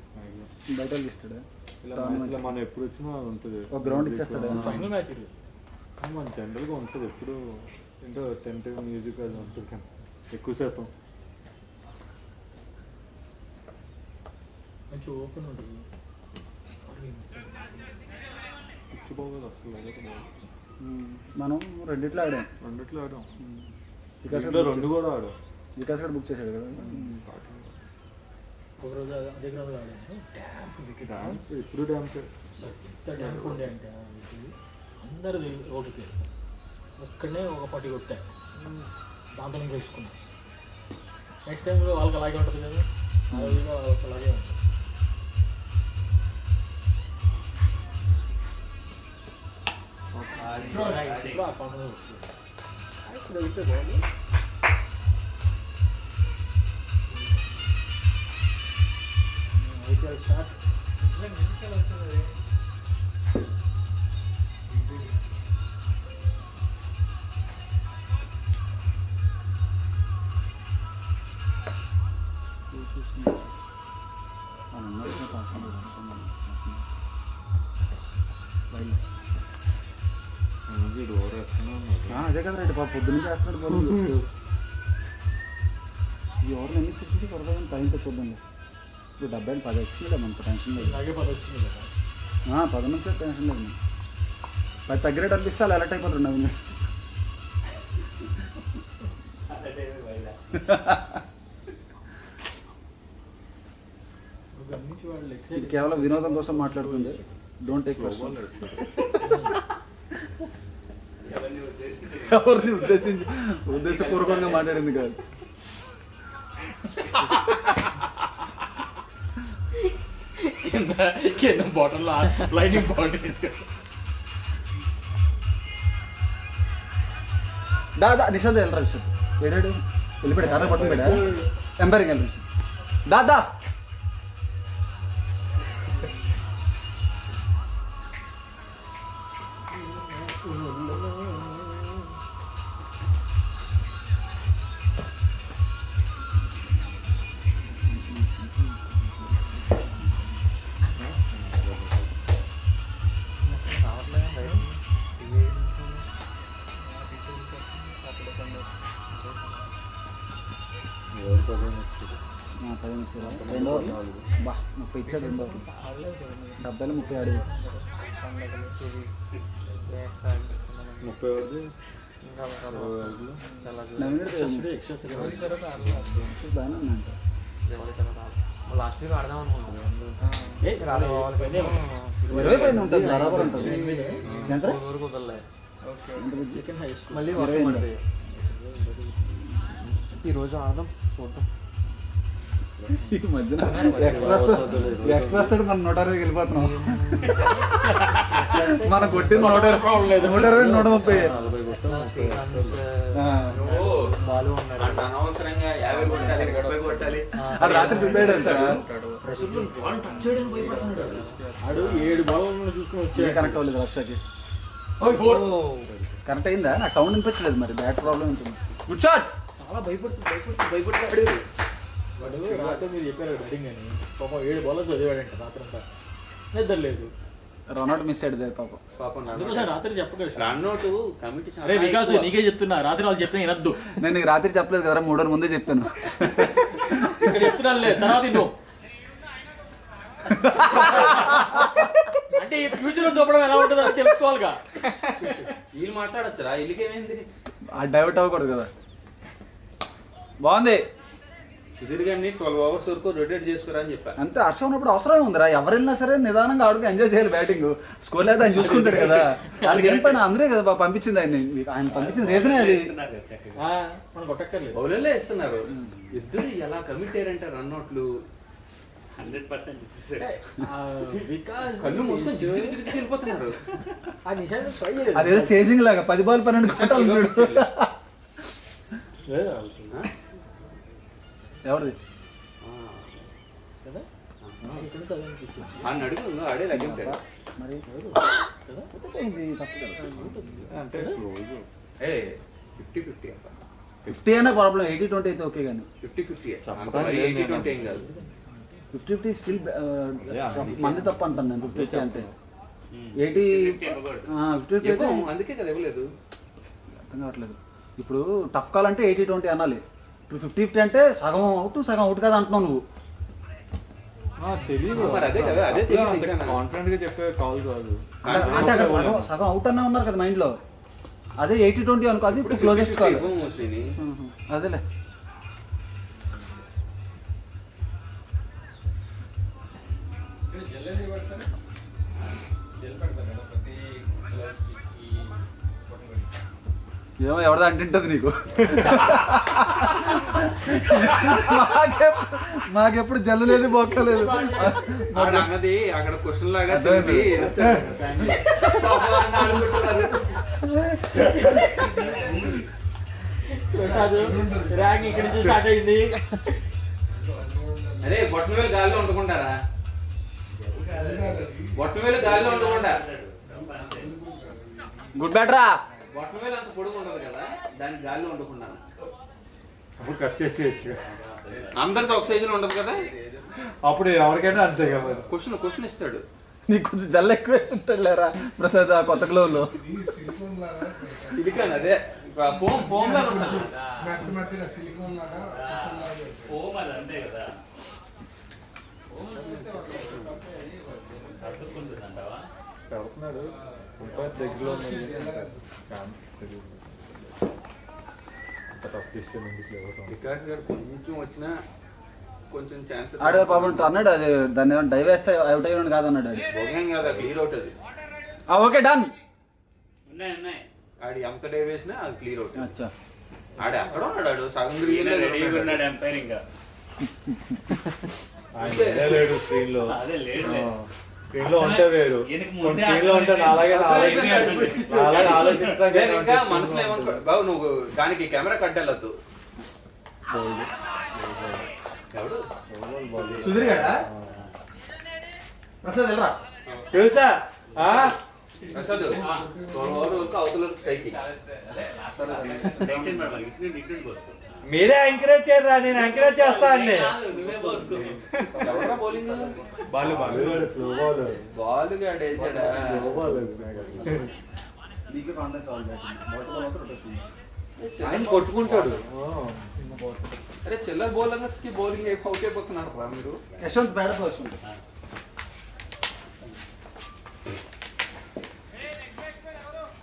బయట వాళ్ళు ఇస్తాడు. ఇలా మనం ఎప్పుడు వచ్చినా ఉంటుంది. ఒక గ్రౌండ్ ఇచ్చేస్తాడు. ఫైనల్ మ్యాచ్ ఇది. కానీ మన జనరల్గా ఉంటుంది ఎప్పుడు ఏంటో టెంటివ్ మ్యూజిక్ అది ఉంటుంది కానీ ఎక్కువ శాతం మంచి ఓపెన్ ఉంటుంది. పిచ్చిపోగదు అసలు. మనం రెండిట్లో ఆడాం. రెండిట్లో ఆడాం. వికాస్ రెండు కూడా ఆడాం. వికాస్ కూడా బుక్ చేశాడు కదా. ఒక రోజు అదే గ్రౌండ్లో ఆడాను. ఇప్పుడు డ్యాన్స్ ఎంత డ్యాన్స్ ఉండే అంటే అందరిది ఓటుకి ఒక్కడనే ఒక పట్టి కొట్టా. దాంతో నేను తెలుసుకున్నాను. నెక్స్ట్ టైం వాళ్ళకి అలాగే ఉంటుంది కదా, వాళ్ళకి అలాగే ఉంటుంది. ఆ పండుగ వస్తుంది. ఇప్పుడు అయితే బాగుంది. ఐపీఎల్ స్టార్ట్ వస్తుంది. అదే కదా రైట్ బాబు, పొద్దున్న చేస్తున్నాడు బాబు. ఎవరిని ఎన్ని ఇచ్చి త్వరగా టైంతో చూద్దాం. ఇప్పుడు 70 10 వచ్చింది మనకు టెన్షన్ లేదు. 10 వచ్చింది కదా. 10 నుంచి టెన్షన్ లేదు. 10 తగ్గినట్టు అనిపిస్తే అలా అలర్ట్ అయిపోతుంది. అవును ఇది కేవలం వినోదం కోసం మాట్లాడుతుంది. డోంట్ టేక్ ఎవరిని ఉద్దేశపూర్వకంగా మాట్లాడింది కాదు. కింద బాటిల్లో లైనింగ్ బాగుంటుంది. దాదా నిషాద్ వెళ్ళరా నిషాద్ ఏడాడు వెళ్ళిపోయాడు. కర్ర పట్టుకు పోయా ఎంపైరింగ్ వెళ్ళి దాదా రెండో 30 ఇచ్చాడు 70 30 ఆడి 30 వరకు బాగానే ఉందంట. లాస్ట్ వీక్ ఆడదాం అనుకుంటున్నాను. 20 పైన ఉంటుంది బరాబర్ ఉంటుంది. ఎంత మళ్ళీ ఈరోజు ఆడదాం చూద్దాం. ఈ మధ్యన ఎక్స్ప్రెస్ తోటి మనం 160 వెళ్ళిపోతున్నాం. మనం కొట్టింది 120 130. అనవసరంగా 50 కొట్టాలి 30 కొట్టాలి. అది రాత్రి ప్రిపేర్డ్ సార్. ఆడు 7 బాల్ చూసుకుని కనెక్ట్ అవ్వలేదు వర్షకి. కనెక్ట్ అయిందా? నాకు సౌండ్ వినిపించలేదు. మరి బ్యాట్ ప్రాబ్లం ఉంటుంది. Good shot. చాలా భయపడుతున్నాడు వాడు. రాత్రి మీరు చెప్పారు బ్యాటింగ్ అని, పాపం 7 బాల్ చదివాడంట రాత్రంతా, నిద్ర లేదు. రన్అట్ మిస్ అయ్యేది పాపం. అందుకోసం రాత్రి చెప్పగలరు. రన్అట్ కమిటీ అరే వికాస్ నీకే చెప్తున్నా, రాత్రి వాళ్ళు చెప్పిన వినద్దు. నేను నీకు రాత్రి చెప్పలేదు కదా, 3 రోజుల ముందే చెప్పాను. ఇక్కడ చెప్తున్నాను లేదు, తర్వాత నువ్వు అంటే ఈ ఫ్యూచర్ దూపడం ఎలా ఉంటుందో అది తెలుసుకోవాలిగా. వీళ్ళు మాట్లాడచ్చురా, వీళ్ళకేమైంది? ఆ డైవర్ట్ అవ్వకూడదు కదా. బాగుంది. సుధీర్గాన్ని 12 hours వరకు రొటేట్ చేసుకురా అని చెప్పా. అంతే. హర్ష ఉన్నప్పుడు అవసరమే ఉందిరా. ఎవరు వెళ్ళినా సరే నిదానంగా ఆడుకు ఎంజాయ్ చేయాలి. బ్యాటింగ్ స్కోర్ లేదా ఆయన చూసుకుంటాడు కదా. వాళ్ళకి ఏం పైన అందరే కదా పంపించింది ఆయన పంపించింది రీజనే అది. మనం కొట్టక్కర్లేదు, బౌలర్లే ఇస్తున్నారు. ఇద్దరు ఎలా కమిట్ అయ్యారంటే రన్అట్లు 100% ఇచ్చేసారు. వికాస్ కళ్ళు మూసుకొని తిరిగి వెళ్ళిపోతున్నారు. ఆ నిజాన్ని ట్రై చేయలేదు. అదేదో చేసింగ్ లాగా 10 బాల్ 12 కొట్టాలి. ఎవరిది అని అడుగు, ఆడే లగ్గింటాడు. మరి అంటే ఏ 50-50 అప్ప. 50 అయినా ప్రాబ్లం. 80-20 అయితే ఓకే కానీ 50-50 80-20 ఏం కాదు. 50-50 స్టిల్ మంది తప్ప అంటాను నేను. 50-50 అంటే 80 50-50 అయితే అందుకే కదా ఇవ్వలేదు. అర్థం కావట్లేదు. ఇప్పుడు టఫ్ కాల్ అంటే 80-20 అనాలి. ఇప్పుడు 50-50 అంటే సగం అవుట్ కదా అంటున్నావు నువ్వు. తెలియదు. మరి అదే కదా, అదే తెలియదు. కాన్ఫిడెంట్ గా చెప్పే కాల్ కాదు. అంటే అక్కడ సగం అవుట్ అన్నా ఉన్నారు కదా మైండ్ లో. అదే 80-20 అనుకో, అది ఇప్పుడు క్లోజెస్ట్ కాల్. అదేలే. ఏమో ఎవరిదా అంటుంటది నీకు. మాకెప్పుడు జల్లు లేదు, బొక్కలేదు. అన్నది అక్కడ క్వశ్చన్ లాగా ర్యాంక్ ఇక్కడ నుంచి స్టార్ట్ అయింది. అరే బొట్టవేలు గాలిలో ఉండకుండారా, బొట్టవేలు గాలిలో ఉండకుండా. గుడ్ బ్యాటరా. బొట్టవేలు అంత పొడుగు ఉండదు కదా, దానికి గాలిలో ఉండకుండా. అప్పుడు కట్ చేసి అందరితో ఒక సైజులో ఉండదు కదా. అప్పుడు ఎవరికైనా అంతే కదా. క్వశ్చన్ ఇస్తాడు. నీకు కొంచెం జల్ల ఎక్కువ వేసి ఉంటాడు లేరా ప్రసాద్ ఆ కొత్త గ్లోవ్లో. సిలికాన్ అదే ఫోమ్ లా ఉంటుంది. ఫోమ్ అది అంతే కదా. అతుక్కుంటుందంటావా? ఎవరున్నాడు ఇంకా దగ్గరలో వికాస్ గారు కొంచెం వచ్చినా కొంచెం ఛాన్స్. ఆడే పాపం అన్నాడు, అది దాన్ని ఏమైనా డైవ్ వేస్తే అవుట్ అయ్యాడు కాదన్నాడు. అది భోగం కాదు, క్లియర్ అవుట్ అది. Okay done. ఉన్నాయి ఆడి ఎంత డే వేసినా అది క్లియర్ అవుట్. అచ్చా ఆడే అక్కడ ఉన్నాడు, సగం రెడీగా ఉన్నాడు ఎంపైర్. ఇంకా లేడు స్క్రీన్ లో. అదే లేదు స్క్రీన్ లో ఉంటే వేరు, స్క్రీన్ లో ఉంటే అలాగే ఇంకా మనసులో ఏమనుకో బాబు, నువ్వు దానికి కెమెరా కట్టెళ్ళద్దు. ఎవడు సుధీర్ గాడా ప్రసాద్ వెళ్ళరా తెలుసా? ప్రసాద్ అవతల స్ట్రైక్. టెన్షన్ పడవాలి, ఇటు పోసుకో. మీరే ఎంకరేజ్ చేయరా, నేను ఎంకరేజ్ చేస్తా అండి. నువ్వే పోసుకో. ఎవరా బౌలింగ్ బాల్ గాడు వేసాడా? ఆయన కొట్టుకుంటాడు. అరే చిల్లర బౌలర్స్ కి బౌలింగ్ అవుట్ అయిపోతున్నారు రా మీరు. యశ్వంత్ బ్యాట్ వస్తుంది.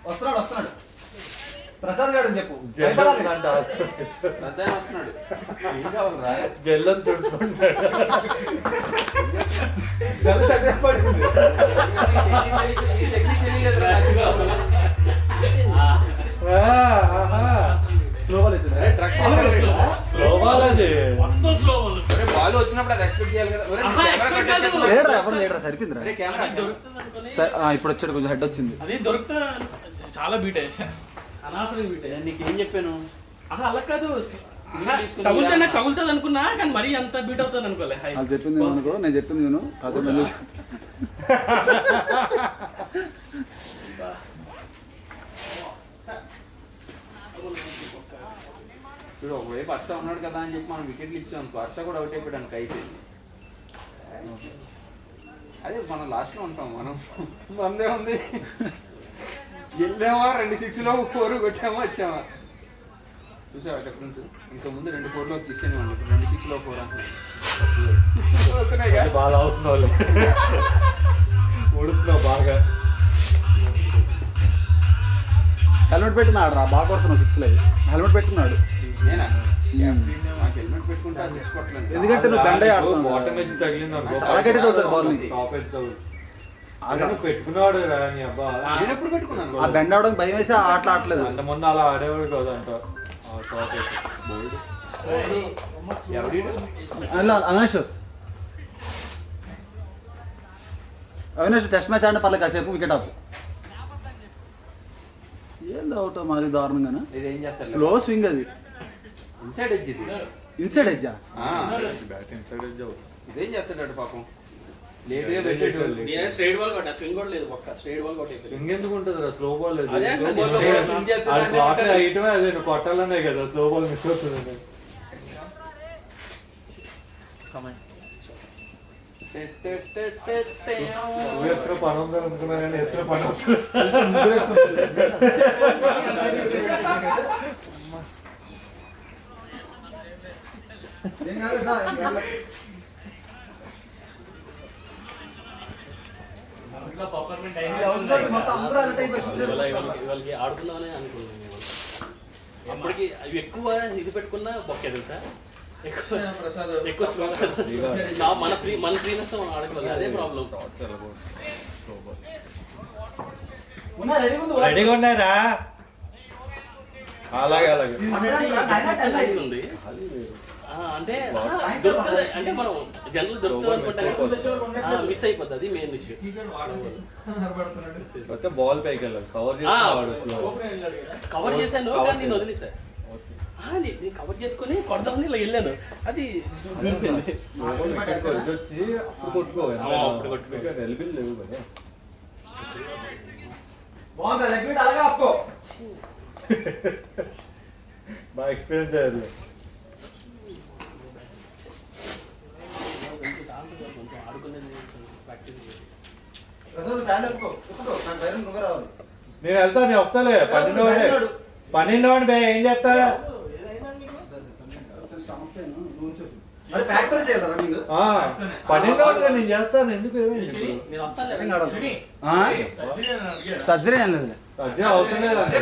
వస్తున్నాడు ప్రసాద్ గారు అని చెప్పు. అదే వస్తున్నాడు. ఏం కావాలరా? జల్లం తుడుచుకుంటాడు. బాల్ వచ్చినప్పుడు అది ఎక్స్పెక్ట్ చేయాలి కదా. సరిపోయింది. ఇప్పుడు వచ్చాడు, కొంచెం హెడ్ వచ్చింది. అది దొరుకుతా చాలా బీట్ అయ్యా, అనవసరం బీట్ అయ్యా. నీకేం చెప్పాను? అలా కాదు, తగులుతా నాకు తగులుతుంది అనుకున్నా, కానీ మరీ అంత బీట్ అవుతుంది అనుకోలే. వాళ్ళు చెప్పింది అనుకో, నేను చెప్పింది నేను కాసేపు ఇప్పుడు ఒకవైపు హర్ష ఉన్నాడు కదా అని చెప్పి మనం వికెట్లు ఇచ్చాం. హర్ష కూడా అవుట్ అయిపోయాడు అయిపోయింది. అదే మనం లాస్ట్లో ఉంటాం. మనం మందే ఉంది, వెళ్ళామా 2 6లో 4 కొట్టామా వచ్చామా. చూసావా డిఫరెన్స్? ఇంతకుముందు 2 4లో తీసేనే ఉండి 2 6లో 4 అంటున్నాయి. బాగా అవుతున్నావు, ఉడుతున్నావు బాగా. హెల్మెట్ పెట్టున్నాడు రా, బాగా కొడుతున్నావు 6లో. హెల్మెట్ పెట్టున్నాడు. నేనా? నాకు హెల్మెట్ పెట్టుకుంటే అది తెచ్చుకోవట్లేదు. ఎందుకంటే నువ్వు బెండ ఆడుతున్నావు. బాటమ్ ఎడ్జ్ తగిలింది అనుకో, చాలా గట్టిగా అవుతుంది బాల్. టాప్ ఎడ్జ్ పెట్టుకున్నాడు రా నీ అబ్బా. నేను ఎప్పుడు పెట్టుకున్నాను? ఆ బెండ్ అవడానికి భయం వేసి ఆటలు ఆడలేదు. అంత ముందు అలా ఆడేవాడు కదంట. టాప్ ఎడ్జ్ బోల్డ్ అవినాష్ టెస్ట్ మ్యాచ్ ఆడిన పర్లేదు, కాసేపు వికెట్ ఆఫ్. ఏంది అవుట్ మరి దారుణంగానే. ఇదేం చేస్తారు? స్లో స్వింగ్ అది. ఇన్సైడ్ ఎడ్జ్ ఇది. ఇన్సైడ్ ఎడ్జా? బ్యాట్ ఇన్సైడ్ ఎడ్జ్ అవుతుంది. ఇదేం చేస్తాడు పాపం? లేట్గా పెట్టాడు. నేను స్ట్రైట్ బాల్ కొట్టా, స్వింగ్ కూడా లేదు పక్క. స్ట్రైట్ బాల్ కొట్టేది స్వింగ్ ఎందుకు ఉంటుంది రా? స్లో బాల్ లేదు. అదే అంటే స్లో బాల్ స్వింగ్ చేస్తాడు అది షార్ట్ ఐటమే, అదే నువ్వు కొట్టాలనే కదా. స్లో బాల్ మిస్ అవుతుంది. వేసుకున్న పని ఉందని అనుకున్నా కానీ వేసుకున్న పని అవుతుంది. వాళ్ళకి ఆడుకుందామని అనుకున్నాను. అప్పటికి అవి ఎక్కువ ఇది పెట్టుకున్నా బొక్కే తెలుసా, ఎక్కువ మన ఫ్రీనెస్ మనం ఆడుకోవాలి. అదే ప్రాబ్లం. రెడీగా ఉన్నారా? అలాగే అలాగే ఉంది అంటే దొరుకుతుంది. అంటే మనం జనరల్ దొరుకుతుంది అనుకుంటాం, మిస్ అయిపోతుంది. అది మెయిన్ ఇష్యూ. బాల్ పైకి వెళ్ళాలి. కవర్ చేశాను కానీ నేను వదిలేసా. నేను కవర్ చేసుకుని కొడదామని ఇలా వెళ్ళాను, అది వచ్చి కొట్టుకోవాలి. లేవు కదా. బాగా ఎక్స్పీరియన్స్ అయ్యారు. నేను వెళ్తా, నేను వస్తాలే. 12 బే ఏం చేస్తా? 12 నేను చేస్తాను. ఎందుకు సర్జరీ ఏం లేదు. సర్జరీ అవుతలేదు అంటే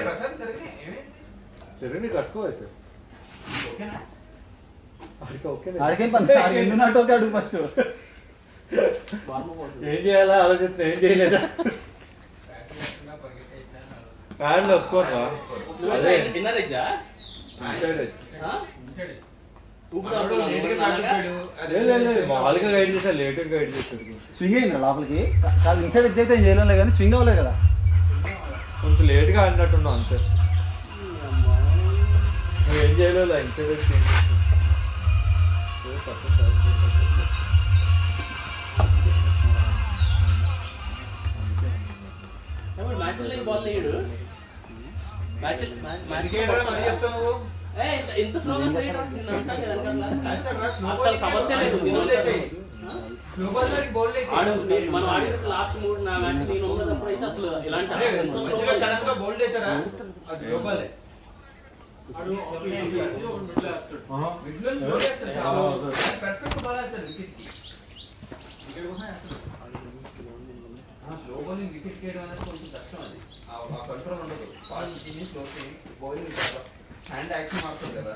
సరే కట్టుకోవచ్చు. అడిగే పని ఎందుకు అడుగు ఫస్ట్. ఏం చేయాలా ఆలోచిస్తే ఏం చేయలేదా? ఫ్యాన్లు ఒప్పుకోరా? మామూలుగా గైడ్ చేశారు, లేట్గా గైడ్ చేశారు. స్వింగ్ అయింది లోపలికి. కాదు ఇన్సైడ్ ఎడ్జ్ అయితే ఏం చేయలేదు కానీ స్వింగ్ అవ్వలేదు కదా. కొంచెం లేట్గా ఆడినట్టున్నావు అంతే. నువ్వేం చేయలేదు ఇన్సైడ్ ఎడ్జ్. బాల్ లేడు ఇంత స్లోగా అసలు సమస్య లేదు. మనం ఆడిన లాస్ట్ 3 మ్యాచ్ నేను ఉన్నప్పుడు అయితే అసలు ఇలాంటి ఆడు ఆఫ్ చేసి ఒక మిడిల్ వేస్తాడు. మిడిల్ లో వేస్తాడు. పర్ఫెక్ట్ బాల్ వేస్తాడు వికెట్ కి. వికెట్ కూడా వేస్తాడు. స్లో బౌలింగ్ వికెట్ చేయడం అనేది కొంచెం కష్టం అది. ఆ కంట్రోల్ ఉండదు. బాల్ తిని స్లో చేయి బౌలింగ్ హ్యాండ్ యాక్షన్ మారుతుంది కదా.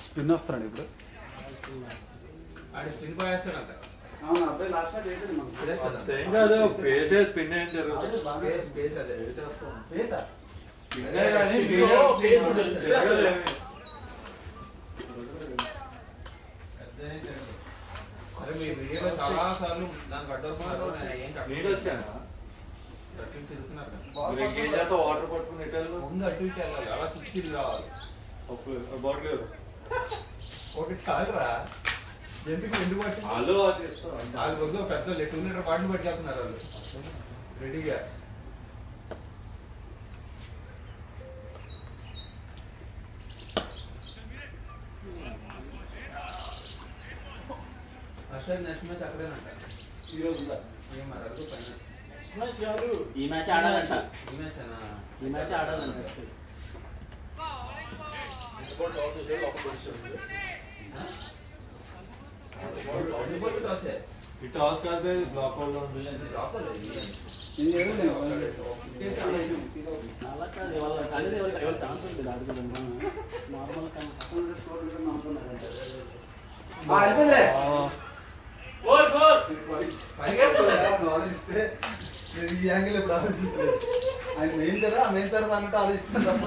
స్పిన్ వస్తున్నాడు ఇప్పుడు. ఆడి స్పిన్ బాల్ వేస్తాడంట. అవును అబ్బాయి లాస్ట్ లో చేసేది మనం. ఏం కాదు ఫేసే స్పిన్ ఏం జరుగుతుంది. బేస్ అదే పేసా స్పిన్నే కానీ బేస్ ఉంటుంది. అరే మీ వీడియోలో చాలా సార్లు దానికి అడ్డొస్తున్నారు. ఏం నీళ్ళు వచ్చానా తిరుగుతున్నారు కదా. వాటర్ పట్టుకుని ఇటల్లో ముందు అటు ఇటు వెళ్ళాలి. అలా తిరిగి రావాలి. బాటిల్ ఒకటి కాదురా. ఎందుకు పట్టి వాళ్ళు 4 రోజులు పెద్ద 2 లీటర్ బాటిల్ పట్టుకెళ్తున్నారు వాళ్ళు రెడీగా. అసలు నెక్స్ట్ మ్యాచ్ అక్కడేనంట. ఈ రోజు ఏం మరదు పైన ఈ మ్యాచ్ ఆడాలంట. ఈ మ్యాచ్ అన్నా ఈ మ్యాచ్ ఆడాలంట. ఈ టాస్ కాదు బ్లాక్ అవుట్ ఉంది. అలా కాదు వాళ్ళ కలిసి ఎవరు ఛాన్స్ ఉంటుంది ఆడుకోవడం. నార్మల్ ఆలోచిస్తే ఈ యాంగిల్ ఇప్పుడు ఆలోచించలేదు. ఆయన మెయిన్ కదా మెయిన్ తర్వాత అన్నట్టు ఆలోచిస్తాను తప్ప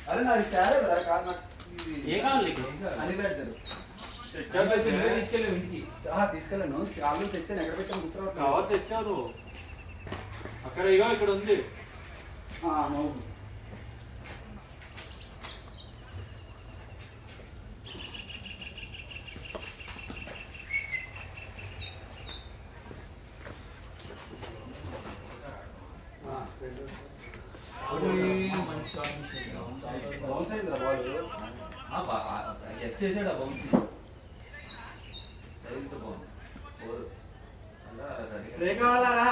అరే నాది క్యారెట్ రా కాదు. ఏ కావాలి అని పెట్టారు తీసుకెళ్ళి ఇంటికి తీసుకెళ్ళాను. కాళ్ళు తెచ్చాను. ఎక్కడ పెట్టాను గుర్తు కవర్ తెచ్చారు అక్కడ. ఇగో ఇక్కడ ఉంది. బౌన్స్ అయిందిరా బాల్. ఎస్ చేసాడు ఆ బౌన్స్ ఏ కావాలరా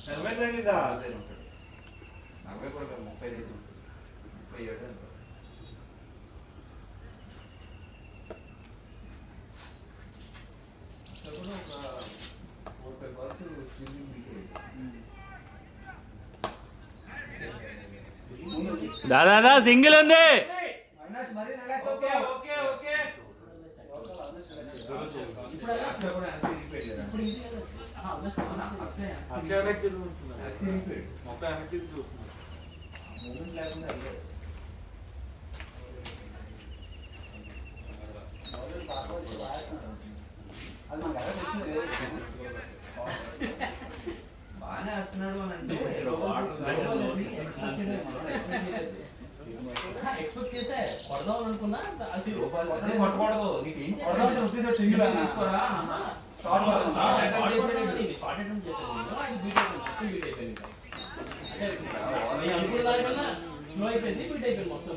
హెల్మెట్ రెడీదా? 40 కూడా 35 37 దాదా సింగిల్ ఉంది. మొత్తం వెనక్కి చూస్తున్నారు. బాగానే వస్తున్నాడు అని అంటే ఎక్స్పెక్ట్ చేసే కొడదాం అనుకున్నా. అది పట్టుకోవడదు. స్లో అయిపోయింది బీట్ అయిపోయింది మొత్తం.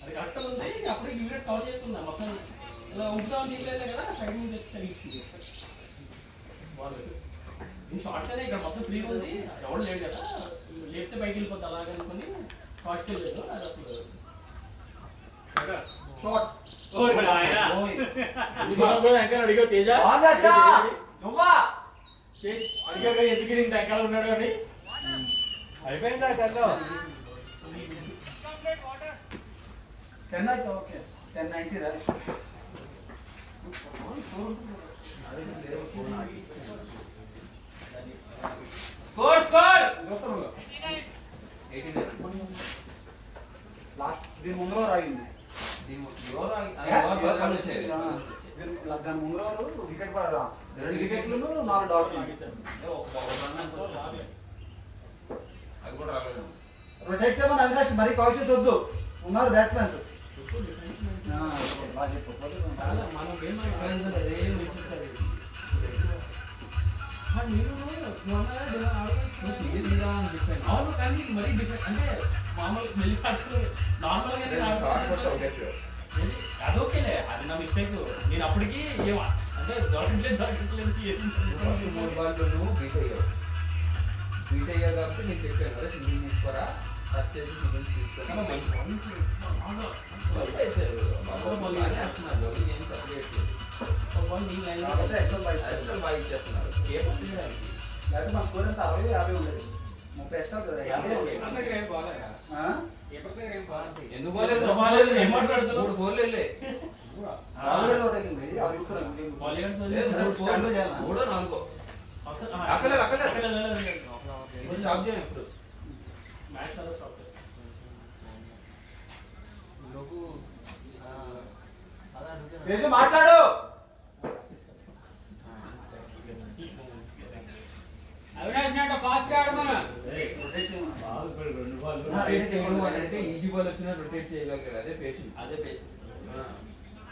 అది కరెక్ట్ ఉంది. అప్పుడే యూనిట్ కవర్ చేసుకున్నా మొత్తం. ఇలా ఉంటుదామని తీయలేదు కదా సైడ్ నుంచి వచ్చి సైడ్ షార్ట్ కదా. ఇక్కడ మొత్తం ఫ్రీ ఉంది. ఎవరు లేడు కదా. లేపితే బయట వెళ్ళిపోద్ది అలాగనుకుని షార్ట్కి వెళ్ళలేదు. అది అప్పుడు అడిగా తేజ అడిగా ఎందుకు ఇంత ఎక్కడ ఉన్నాడు అని. అయిపోయిందా కల్లో 10 అయితే ఓకే. 1090 రా. దీని ముందు రాగింది. దాని ముందు వికెట్ పడరా. 2 వికెట్లు 4 డాట్లు. అది కూడా రాలేదు. రొటేట్ చేయమని అవినాష్. మరీ కాషియస్ వద్దు. ఉన్నారు బ్యాట్స్మెన్స్. బాగా చెప్పు చాలా మనం ఏం మాట్లాడుతున్నాం ఏం వింటుంటారు అవును కానీ మరీ డిఫరెంట్ అంటే మామూలు మెల్లి పట్టు నార్మల్గా అదొకేలే అది నా మిస్టేక్ నేను అప్పటికి ఏం అంటే దొరకట్లేదు బీట్ అయ్యా కాబట్టి నేను చెప్పాను కదా సింగిల్ తీసుకోరా టచ్ చేసి సింగిల్ తీసుకురా బాగా ఇచ్చేస్తున్నారు లేకపోతే మా స్కోర్ ఎంత 60-50 ఉండేది 30 ఎక్స్ట్రా కదా ఎందుకు బాగాలేదు ఏం మాట్లాడుతున్నావు 3 ఫోన్లు వెళ్ళే మూడో నాలుగో అక్కలేదు స్టాప్ చేయాలి ఇప్పుడు మాట్లాడు అవినాష్ ఫాస్ట్ ఆడమన్నా అంటే ఈజీ బాల్ వచ్చినా రొటేట్ చేయగలరు అదే పేషెంట్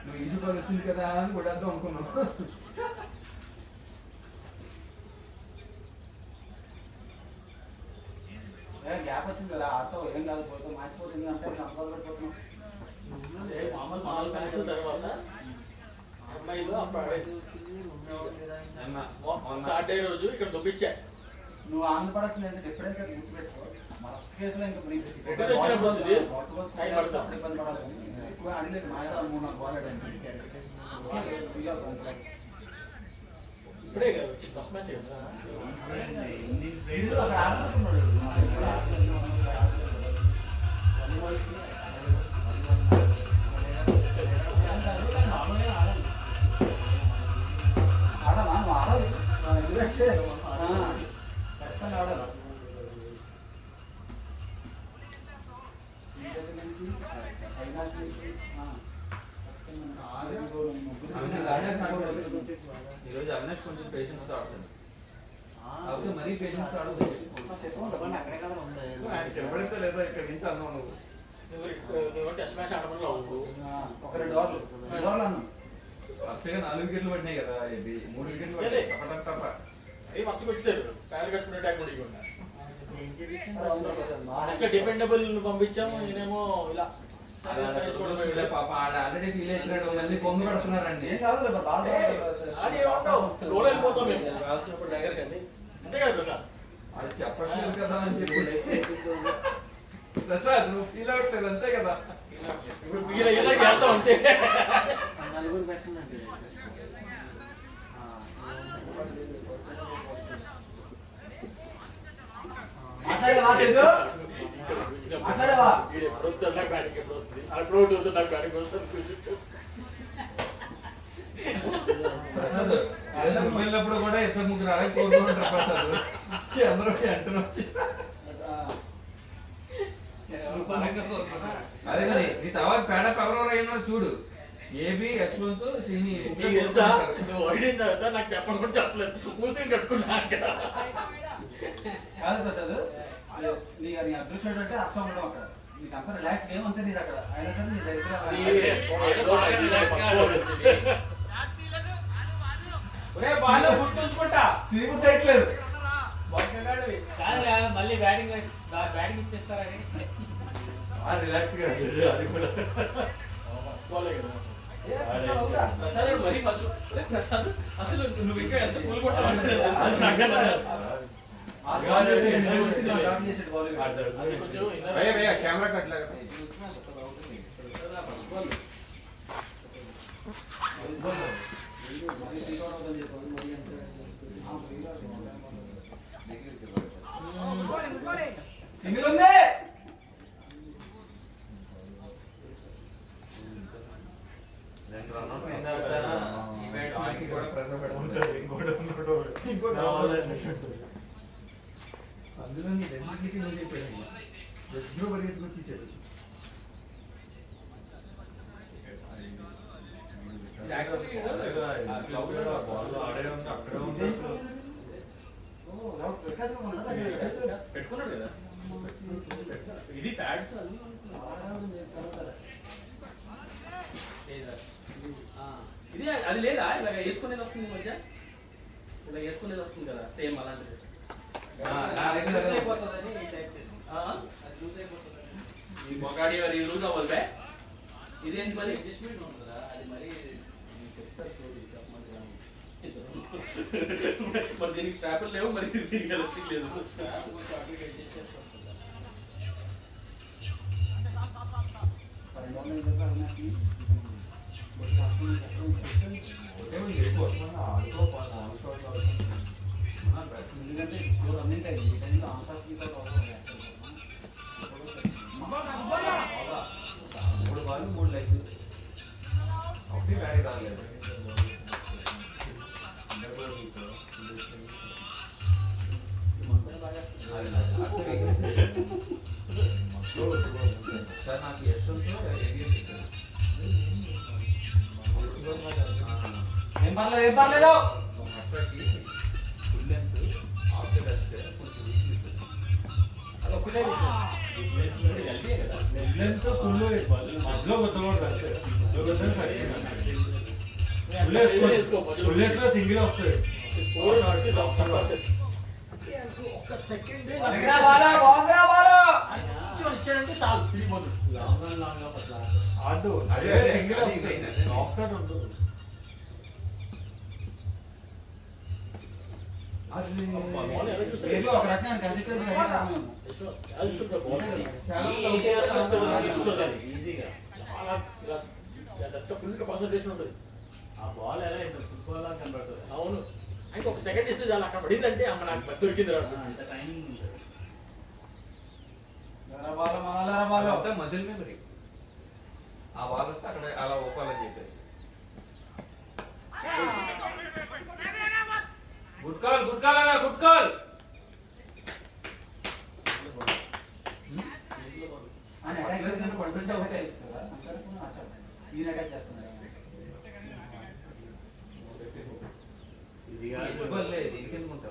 నువ్వు ఈజీ బాల్ వచ్చింది కదా అని కొట్టేద్దాం అనుకున్నావు గ్యాప్ వచ్చింది కదా ఆటో ఏం కాదు పోతే మ్యాచ్ పోతుంది అంటే సంపాదన పడిపోతున్నాం మామూలు మ్యాచ్ తర్వాత అమ్మాయిలు అప్పుడు సాటర్డే రోజు ఇక్కడ దొబ్బిచ్చా నువ్వు ఆనందపడాల్సింది అంటే డిఫరెన్స్ అది గుర్తుపెట్టుకో మస్ట్ కేసులో ఇంకా ఇబ్బంది పడాలి ఎక్కువ అడిలేదు మా 3-4 బాల్ ఇప్పుడే కదా ఫస్ట్ మ్యాచ్ కదా ఆడమా నువ్వు ఆడాలి ఎందుకంటే ఖచ్చితంగా ఆడాలి ఈరోజు అవినాష్ కొంచెం పేషెన్స్ ఆడుతుంది అయితే మరీ పేషెన్స్ ఆడదు ఎవరైతే లేదో ఇక్కడ నుంచి అన్నావు నువ్వు టెస్ట్ మ్యాచ్ ఆడమని ఒక 2 ఓవర్లు అన్నాం వరుసగా 4 వికెట్లు పడినాయి కదా ఇది 3 వికెట్లు పడ్డాయి తప్ప అవి మస్తుకు వచ్చారు ప్యార్ కట్టుకునే టైం కూడా డిపెండబుల్ పంపించాము నేనేమో ఇలా పాప ఆల్రెడీ ఫీల్ అవుతున్నాడు మళ్ళీ బొమ్మ పడుతున్నారండి ఏం కాదు రోడ్ వెళ్ళిపోతాం మేము కావాల్సినప్పుడు దగ్గరికి అండి అంతే కదా ప్రసాద్ అది చెప్పట్లేదు కదా అని చెప్పి ప్రసాద్ నువ్వు ఫీల్ అవ్వట్లేదు అంతే కదా ఇప్పుడు ఫీల్ అయ్యేలా చేస్తా ఉంటే మాట్లాడేవా ఎప్పుడు వస్తుంది నాకు బ్యాటింగ్ ఎప్పుడు వస్తుంది అప్పుడు ఒకటి వస్తుంది నాకు బ్యాటింగ్ వస్తుంది ప్రసాద్ వెళ్ళినప్పుడు కూడా 2-3 అలా కోరుకుంటారు ప్రసాద్ అందరూ అంటున్నా వచ్చి అదే సరే నీ తర్వాత పేడప్ ఎవరెవరు అయినా చూడు ఏబి యశ్వంత్ సిని నువ్వు ఓడిన తర్వాత నాకు చెప్పడం కూడా చెప్పలేదు మూసుకొని కట్టుకున్నా కాదు ప్రసాద్ నీ అదృష్టం ఏంటంటే అర్థం ఉండడం అక్కడ నీకు అంత రిలాక్స్ గేమ్ అంతే నీది అక్కడ అయినా సరే నీ దగ్గర బాగా గుర్తుంచుకుంటా తిరిగి తెలియట్లేదు మళ్ళీ బ్యాటింగ్ ఇచ్చేస్తారని రిలాక్స్ గా అది కూడా ప్రసాద్ మరీ ఫస్ట్ ప్రసాద్ అసలు నువ్వు ఇంకా ఎంత పూలు కెమెరా కట్టలేక సింగిల్ ఉంది అందులో నీ రెండింటికి నేను చెప్పాను ఎప్పుడో పరిగెత్తుకొచ్చి ఇచ్చాడు పెట్టుకున్నాడు కదా ఇది ప్యాడ్స్ ఇది అది లేదా ఇలా వేసుకునేది వస్తుంది మధ్య ఇలా వేసుకునేది వస్తుంది కదా సేమ్ అలాంటిది ఈ మొగాడి మరి లూజ్ అవ్వద్దే ఇదేంటి మరి మరి దీనికి స్ట్రాపులు లేవు మరి దీనికి ఎలాస్టిక్ లేదు మూడు బాల్ 3 లెగ్ ఒకటి బ్యాట్ కాలేదు సార్ నాకు ఎస్ఎల్ ఏం పర్లేదు ఫుల్ లెంత్ ఆఫ్ సైడ్ వస్తే కొంచెం అది ఒకటే లెంత్ ఫుల్ మధ్యలో కొత్తగా సింగిల్ వస్తాయి ఇచ్చాడంటే చాలు తిరిగిపోతుంది ఆడు సింగిల్ వస్తాయి ఉంటుంది ఒక రకంగా కన్సిస్టెన్సీ కాన్సన్ట్రేషన్ ఉంటుంది ఆ బాల్ ఎలా ఫుట్బాల్ లా కనబడుతుంది అవును ఇంకా ఒక సెకండ్ ఇస్తే చాలు అక్కడ పడిందంటే అమ్మ నాకు దొరికింది అంత టైమింగ్ ఉంటుంది మజిల్ మెమరీ ఆ బాల్ వస్తే అక్కడ అలా ఒప్పాలని చెప్పేసి గుడ్ కాల్ అన్న good call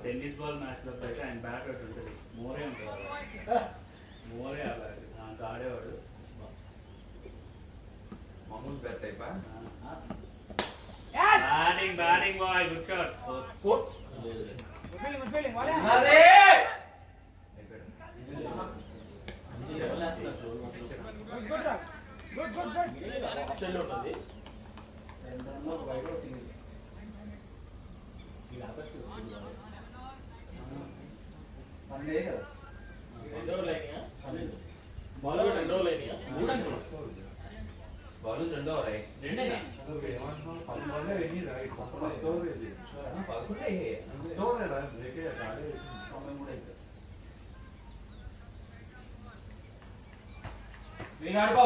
tennis ball match లో అయితే ఆయన బ్యాట్ ఒకటి ఉంటుంది మోరే ఉంటుంది మోరే అంత ఆడేవాడు మామూలు బ్యాట్ టైపా batting boy good shot ball రెండో రై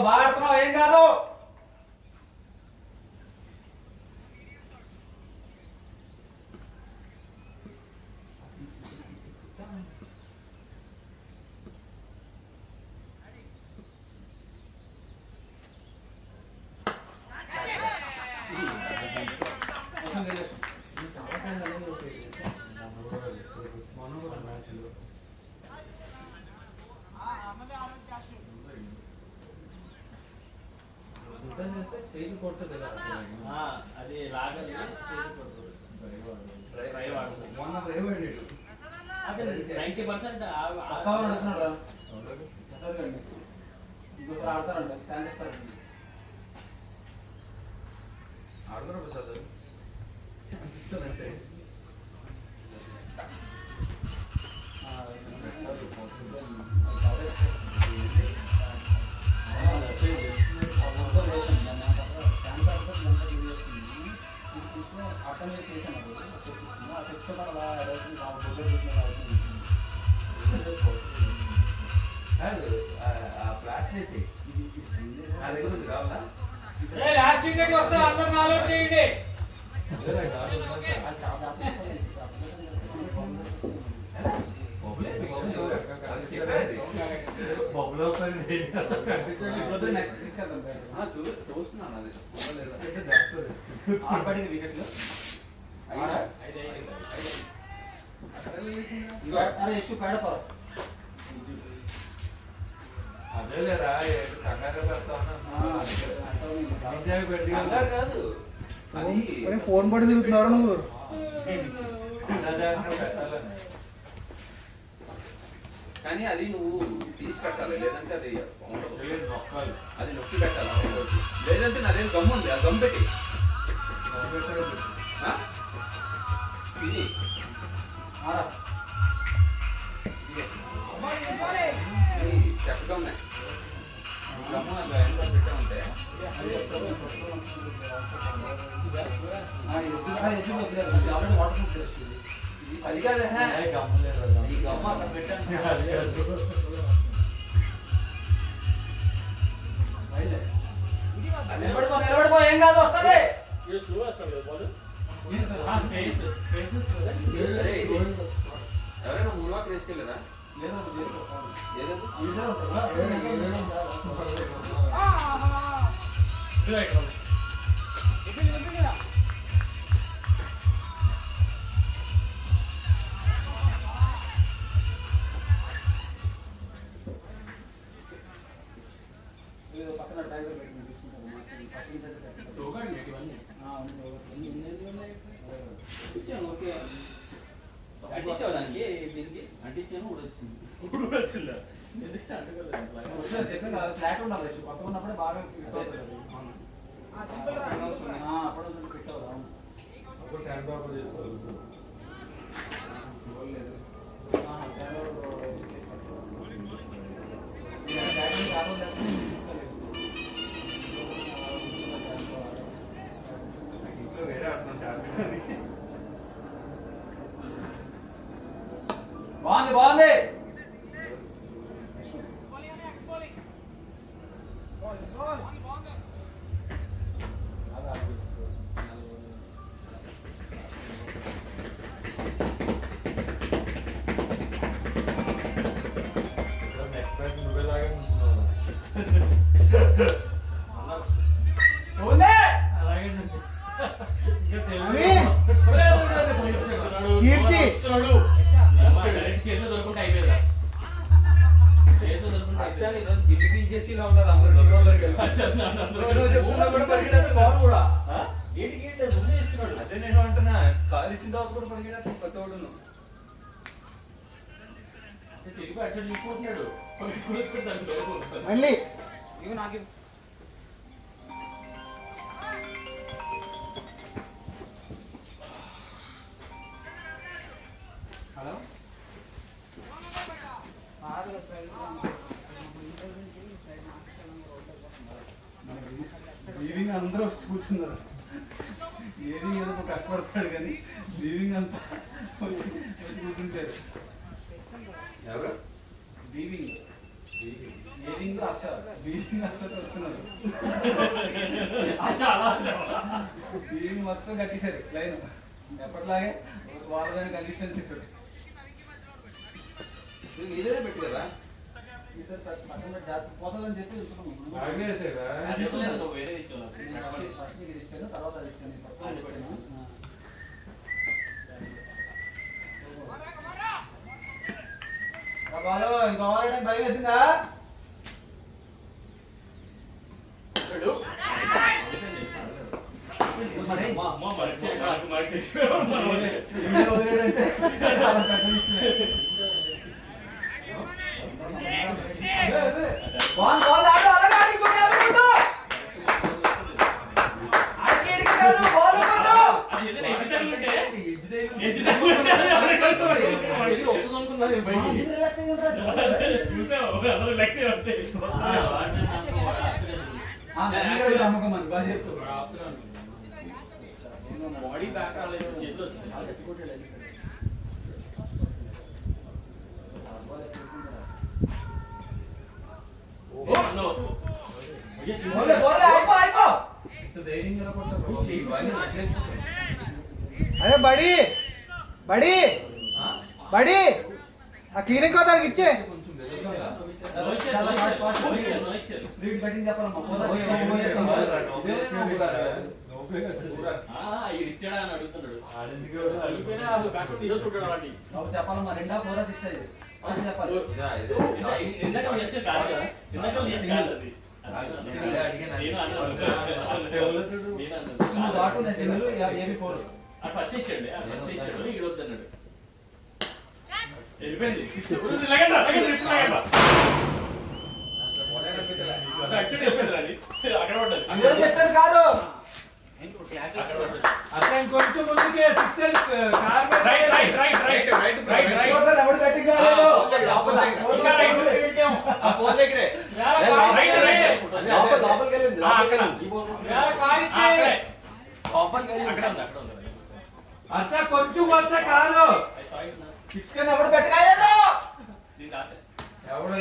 బాగా ఆడుతున్నావు ఏం కాదు అది లాగాలి మొన్న డ్రైవ్ వాడాడు 90% ఆడతారంట శాన్ చేస్తారంట ఆడుతున్నా ప్రసాద్ అంటే ఫ్లాష్ చేసి నా దగ్గర ఉంది కావాలా లాస్ట్ వికెట్ వస్తే అందరూ నాలుగు చేయండి చూస్తున్నాను అది వికెట్లు అదేలేరా కంగారు పెడతా ఉన్నా కాదు ఫోన్ పడి తిరుగుతున్నావు నువ్వు. కానీ అది నువ్వు తీసి పెట్టాలి, లేదంటే అది ఉండదు. అది నొక్కి పెట్టాలి, లేదంటే నాదేం గమ్ము ఉంది, ఆ గమ్ పెట్టి ఇది చక్కగా ఉన్నాయి. గమ్ము నాకు ఎంత పెట్టామంటే అది కాదు, ఈ గమ్మ అక్కడ పెట్టాను. నిలబడిపో, ఏం కాదు, వస్తుంది. ఎవరైనా మూడు వాకి తీసుకెళ్ళారా? అంటించావు దానికి, దీనికి అంటించాను, ఊడొచ్చింది. ఊడొచ్చిందా? ఫ్లాట్ ఉండాలి, కొత్తగా ఉన్నప్పుడే బాగా అప్పుడు ఫిట్ అవుతాం. బాగుంది బాగుంది. అదే నేను అంటున్నా, కాలు ఇచ్చిన తర్వాత కూడా పడిపోయినా కొత్తవాడును తిరిగి అటు చూసుకుంటున్నాడు. మళ్ళీ ఇవి నాకు హలో లీవింగ్ అందరూ వచ్చి కూర్చున్నారు. లీవింగ్ ఏదో కష్టపడతాడు కానీ లీవింగ్ అంతా వచ్చి కూర్చుంటారు. ఎవరు? లీవింగ్ లీవింగ్ అక్ష లీవింగ్ అక్షత వచ్చినారు. లీవింగ్ మొత్తం కట్టేశారు లైన్. ఎప్పటిలాగే వాళ్ళని కండిషన్స్ ఇక్కడ మీరే పెట్టి కదా పోతుందని చెప్పి వేరే ఇచ్చాను. తర్వాత అది ఇచ్చాను. బాలు ఇంకా ఓవర్ భయం వేసిందా? బాడీ బ్యాక్ రాలేదు, చేతిలో వచ్చింది. అరే బడి బడి బడి ఆ క్లినిక్ దానికి ఇచ్చే ఇచ్చాడా అని అడుగుతున్నాడు. చెప్పాలమ్మా 2 4 6 చెప్పాలి. ఫస్ట్ ఇచ్చాడు ఈడొద్దన్నాడు వెళ్ళిపోయింది అక్కడ పడ్డది అట్లా ఇంకొంచెం ముందుకే అచ్చా కొంచెం వచ్చా కాదు సిక్స్ కన్నా ఎవడు పెట్టలేదు ఎవడు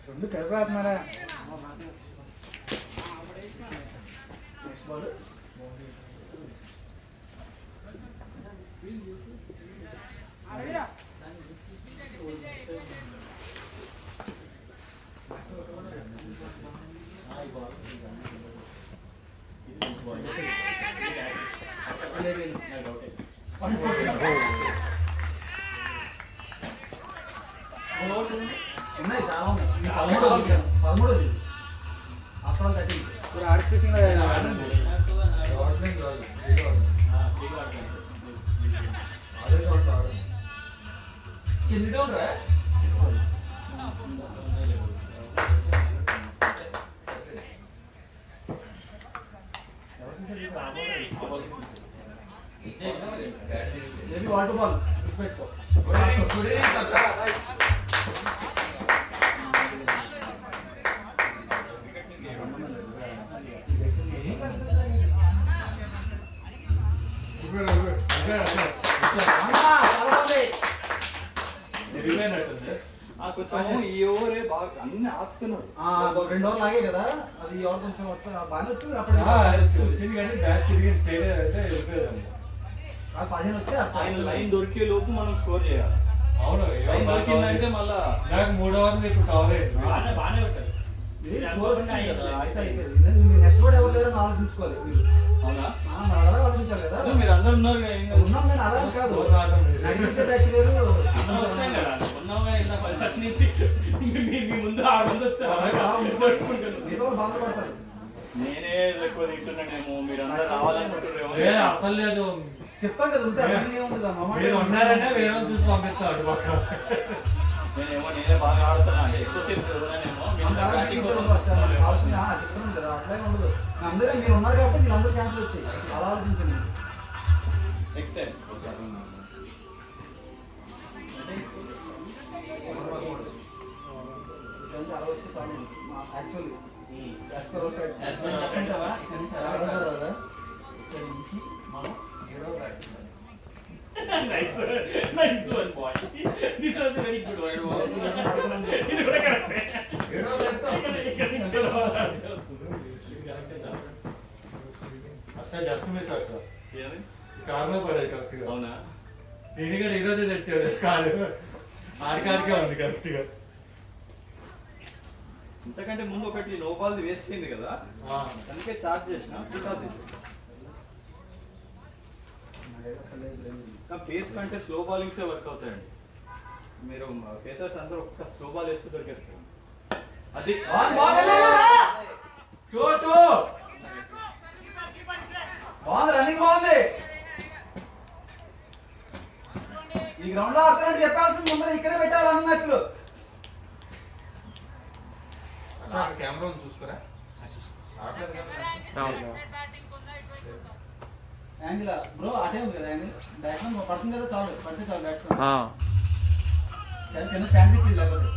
రెండు కడపరాతున్నారా ఉన్నాయి చాలా ఉన్నాయి 13 అసలు కట్టి ఇప్పుడు ఆడిపించిన ఎన్ని డౌన్ రా వాటర్ బాల్ పెట్టుకో ఈ ఓవరే బాగా అన్ని ఆపుతున్నారు 2 ఓవర్లు ఆగే కదా అది ఎవరు కొంచెం బాగానే వచ్చింది అప్పుడు వచ్చింది కానీ బ్యాట్ తిరిగి స్టేట్ అయితే వెళ్ళిపోయేదాన్ని 15 వచ్చి ఆయన లైన్ దొరికే లోపు మనం స్కోర్ చేయాలి. అవును లైన్ దొరికిందంటే మళ్ళా నాకు 3 ఓవర్లు ఇప్పుడు కవర్ అయ్యింది. బాగానే ఉంటుంది నెక్స్ట్ కూడా ఎవరు లేరని ఆలోచించుకోవాలి. అవునా అలాగే ఆలోచించాలి కదా. మీరు అందరు ఉన్నారు ఉన్నాం కానీ అలా కాదు నడిపించే బ్యాచ్ వేరు ఫస్ట్ నుంచి మీ ముందు 6 మంది వచ్చారు బాధపడతారు. నేనే ఎక్కువ తింటున్నానేమో మీరు అందరూ రావాలనుకుంటున్నారేమో. అసలు లేదు చెప్తాం కదా ఉంటే ఉన్నారంటే వేరే చూసి పంపిస్తాడు పక్కన. నేనే బాగా ఆడుతున్నా ఎక్కువసేపు అట్లాగే ఉండదు. అందరూ మీరు ఉన్నారు కాబట్టి మీరు అందరూ ఛాన్సులు వచ్చాయి. అలా ఆలోచించండి. నెక్స్ట్ టైం అలా వస్తే actually Nice one, boy. This was a very good one. ఇది కూడా కరెక్టే. అసలు జస్ట్ మిస్ సార్ కార్లో పడేది కరెక్ట్గా. అవునా శ్రీనిగడ్ ఈరోజే తెచ్చాడు కారు ఆడికాడికే ఉంది కరెక్ట్గా. ఇంతకంటే ముందు ఒకటి నో బాల్ వేస్ట్ అయింది కదా అందుకే చార్జ్ చేసిన పేస్ కంటే స్లో బాలింగ్సే వర్క్ అవుతాయండి. మీరు పేసర్స్ అందరూ ఒక్క స్లో బాల్ వేస్తే దొరికేస్తారు. అది రన్నింగ్ బాగుంది. ఈ గ్రౌండ్ లో ఆడతారంటే చెప్పాల్సింది ముందర ఇక్కడే పెట్టాలి రన్నింగ్ మ్యాచ్లు. కెమెరా చూసుకోరా యాంగిల్ బ్రో అటే ఉంది కదా యాంగిల్ బ్యాట్స్మెన్ పడుతుంది కదా చాలు పడితే చాలు బ్యాట్స్మెన్ కింద స్టాండ్ తిప్పి లేకపోతే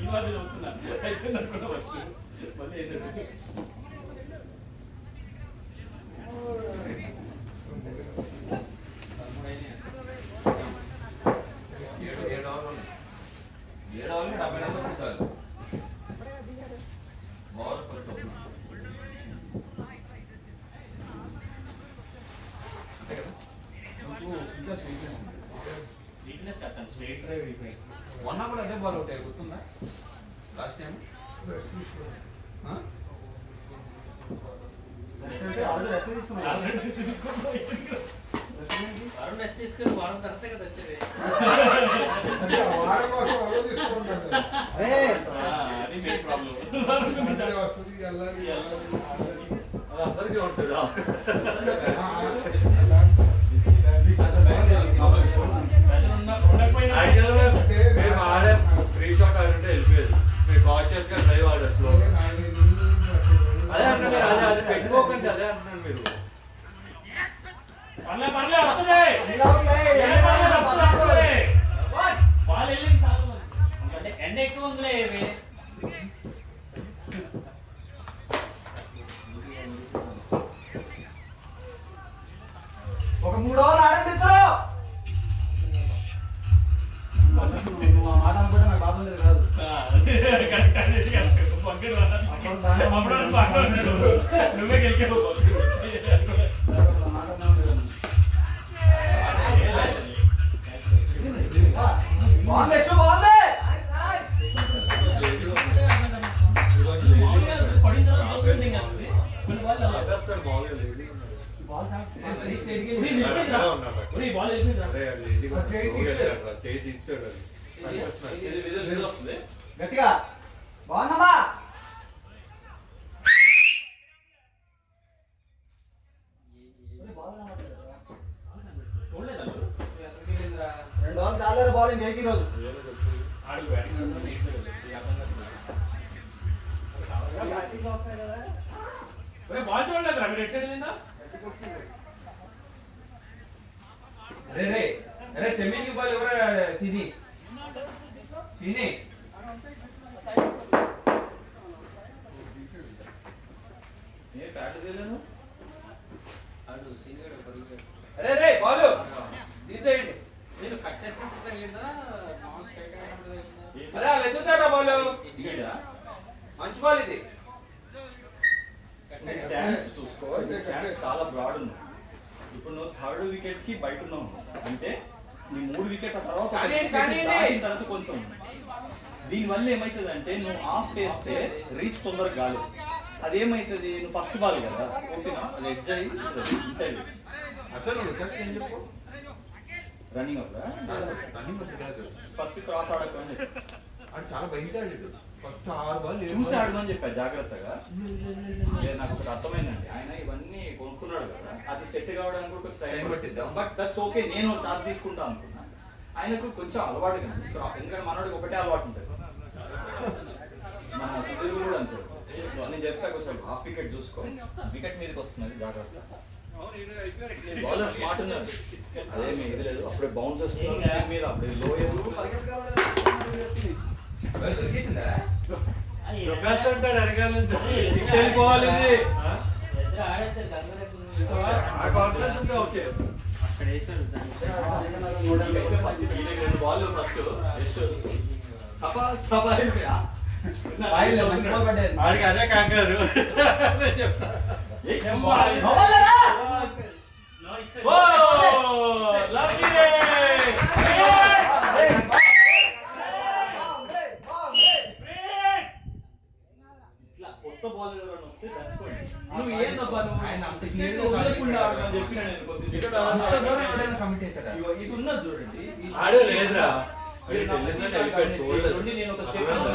సినిమాలో చెప్తున్నా అయిపోయింది అనుకున్నా ఫస్ట్ మళ్ళీ వేసాడు. ఏడు ఓవర్లు ఉన్నాయి. 7 ఓవర్లు 70 రన్స్ వస్తే చాలు. ఓవర్ కొంచెం అంతే కదా. ఇంకా స్వీట్నెస్ ఉంది. వీక్నెస్ అతను స్ట్రైట్ వీక్నెస్. మొన్న కూడా అదే బాల్ అవుతాయి గుర్తుందా లాస్ట్ టైం? వారం రెస్ట్ తీసుకొని వారం తర్వాత కదా వచ్చేది. అది మెయిన్ ప్రాబ్లం. అందరికీ ఉంటుందా? మేము ఆడే ఫ్రీ షాట్ ఆడుంటే వెళ్ళిపోయేది. మీరు కాషియస్ గా డ్రైవ్ ఆడారు స్లో. అదే అంటున్నారు, అదే అది పెట్టుకోకండి, అదే అంటున్నారు మీరు. పర్లే పర్లే వస్తుంది. వాళ్ళు వెళ్ళింది సాగు అంటే ఎండ ఎక్కువ ఉందిలే ఇవి. ఒక 3 ఓవర్లు ఆడండి ఇద్దరు. నువ్వు ఆ మాట అనుకుంటే నాకు బాధ ఉండేది కాదు. నువ్వే గెలికావు. ఆ మాట అన్నా ఉండేది. బాగుంది యశు, బాగుంది. పడిన తర్వాత చూస్తుంది ఇంకా అసలు. కొన్ని వాళ్ళు అలా. ఆపేస్తారు బాల్ లేదు. బాల్ బాల్ వెళ్ళిపోయిందా? అరే అది ఈజీగా చేయి తీస్తాడు అది. గట్టిగా బాగుందమ్మా. చూడలేదు వాళ్ళు. 2 ఓవర్లు చాలేరు బౌలింగ్ ఏకీ రోజు. ఆడికి బ్యాటింగ్ బాల్ చూడలేదు రా, మీరు ఎటు సైడ్ వెళ్ళిందా? అరే సెమీకి బాల్ ఎవరు? సిని ఏ బ్యాట్ చేయలేను. అడు సీనియర్ పడుగు. అరే బాల్ తీసేయండి. నేను కట్ చేసుకుంటే తగిలిందా మామూలు స్ట్రైట్ అయినప్పుడు తగిలిందా? అరే అలా ఎత్తుతాడా బాల్? మంచి బాల్ ఇది. స్టాండ్స్ చూసుకో, ఈ స్టాండ్స్ చాలా బ్రాడ్ ఉన్నాయి. ఇప్పుడు నువ్వు 3rd వికెట్ కి బయట ఉన్నావు అంటే నీ 3 వికెట్ల తర్వాత ఒక కానీ, wicket కానీ. దాటిన తర్వాత కొంచెం ఉంది. దీనివల్ల ఏమవుతుంది అంటే నువ్వు ఆఫ్ వేస్తే రీచ్ తొందరగా కాలేదు. అదేమవుతుంది, నువ్వు ఫస్ట్ బాల్ కదా ఓకేనా, అది ఎడ్జ్ అయ్యి ఇన్సైడ్ అసలు వికెట్స్ ఏం చెప్పు? రన్నింగ్ అప్ రన్నింగ్ వచ్చి కాదు. ఫస్ట్ క్రాస్ ఆడకమని చెప్పి అది చాలా భయంకరం. ఫస్ట్ 6 బాల్ చూసి ఆడమని చెప్పా జాగ్రత్తగా. నాకు ఒకటి అర్థమైందండి, ఆయన ఇవన్నీ కొనుక్కున్నాడు కదా, అది సెట్ కావడానికి కూడా కొంచెం టైం పట్టిద్దాం. బట్ దట్స్ ఓకే, నేను చార్జ్ తీసుకుంటా అనుకున్నా. ఆయనకు కొంచెం అలవాటు కదా, ఎందుకంటే మనోడికి ఒకటే అలవాటు ఉంటుంది. మన సుధీర్ కూడా అంతే. నేను చెప్తా కొంచెం హాఫ్ వికెట్ చూసుకో, వికెట్ మీదకి వస్తున్నది జాగ్రత్త. బౌలర్ స్మార్ట్ ఉన్నారు, అదేమి ఇది లేదు. అప్పుడే బౌన్స్ వస్తుంది మీద, అప్పుడే లో దొరికేసిందా? ఉంటాడు అరగాల నుంచి సిక్స్ వెళ్ళిపోవాలి ఇది. ఎదురు ఆడేస్తే గంగరెద్దు ఓకే. అక్కడ వేసాడు. రెండు బాల్ ఫస్ట్ ఆడికి అదే కాకారు. కొత్త బాల్ ఎవరైనా వస్తే దంచుకోండి. నువ్వు ఏందబ్బా ఇది ఉన్నది చూడండి, ఆడే లేదురా. నేను ఒక స్టెప్ అనేది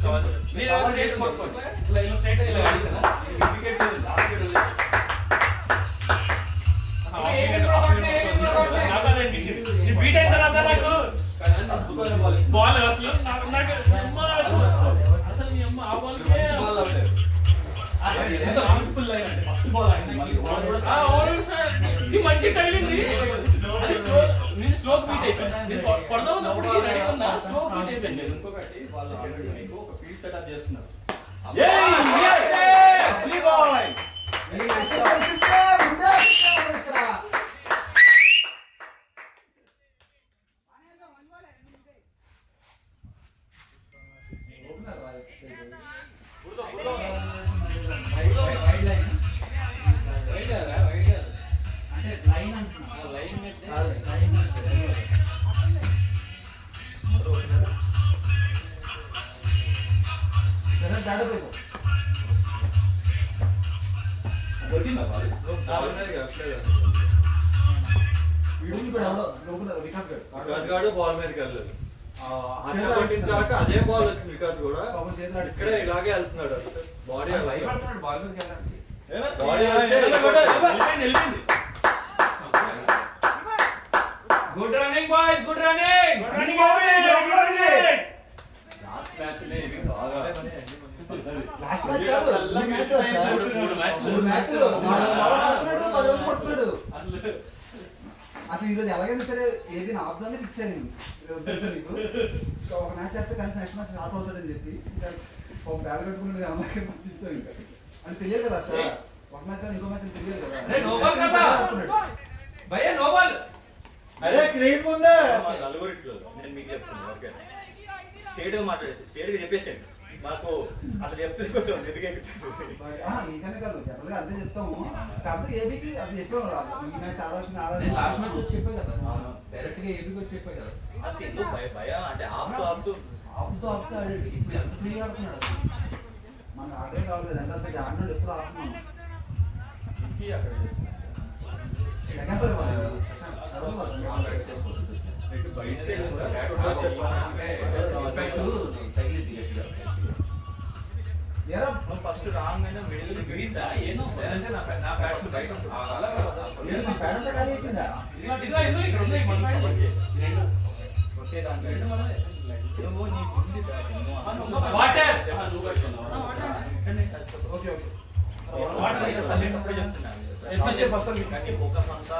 కవర్ చేయాలి. బీట్ అయిన తర్వాత నాకు బాల్ అసలు అసలు మీ అమ్మ ఆ బాల్ ఎంత బ్యూటిఫుల్ లైన్ అంటే బాల్ అయింది మళ్ళీ ఇది మంచి తగిలింది అది స్లో నేను స్లో బీట్ అయిపోయాను నేను కొడదామన్నప్పుడు రెడీ ఉన్నా స్లో బీట్ అయిపోయింది ఇంకొకటి వాళ్ళు ఆల్రెడీ మీకు ఒక ఫీల్డ్ సెటప్ చేస్తున్నారు. బాల్ మీదకి వెళ్ళలేదు కొట్టించాక అదే బాల్ వచ్చింది వికాస్ కూడా ఇక్కడే ఇలాగే వెళ్తున్నాడు body good running boys good running last match ఇది బాగా అసలు ఈరోజు ఎలాగైనా సరే ఏది ఆపుదాన్ని ఫిక్స్ అయ్యింది తెలుసా నీకు ఒక మ్యాచ్ ఆడితే కలిసి నెక్స్ట్ మ్యాచ్ ఆఫ్ అవుతాడని చెప్పి ఇంకా ఒక బ్యాల్ కట్టుకునేది అమ్మాయికి ఫిక్స్ అయింది అంటే తెలియదు కదా అసలు ఒక మ్యాచ్ కానీ ఇంకో మ్యాచ్ తెలియదు కదా భయ్యా నో బాల్ అరే క్రీమ్ ఉందా నలుగురిట్లో నేను మీకు చెప్తున్నాను ఓకే స్టేట్ మాట్లాడేసి స్టేట్ గా చెప్పేసాను మాకు అట్లా చెప్తే కొంచెం నీకనే కాదు జనరల్గా అదే చెప్తాము కాకపోతే ఏబీకి అది చెప్పాము ఈ మ్యాచ్ ఆడాల్సిన లాస్ట్ మ్యాచ్ వచ్చి చెప్పే కదా డైరెక్ట్ గా ఏబీకి వచ్చి చెప్పే కదా అసలు ఎందుకు భయ అంటే ఆపుతూ ఆడాడు ఇప్పుడు ఎంత ఫ్రీ ఆడుతున్నాడు మన ఆడే కావలేదు అంటే ఆడినాడు ఎప్పుడు ఆడుతున్నాం ఫస్ట్ రాంగ్ అయినా మిడిల్ గ్రీసా ఏనో అంటే నా బ్యాట్స్ బయట ఇదిగో ఇక్కడ ఉన్నాయి ఒకే దాంట్లో నువ్వు నీ ముందు batting water okay okay water చెప్తున్నాను ఎస్పెషల్లీ ఫస్ట్ కానీ ఫోకస్ అంతా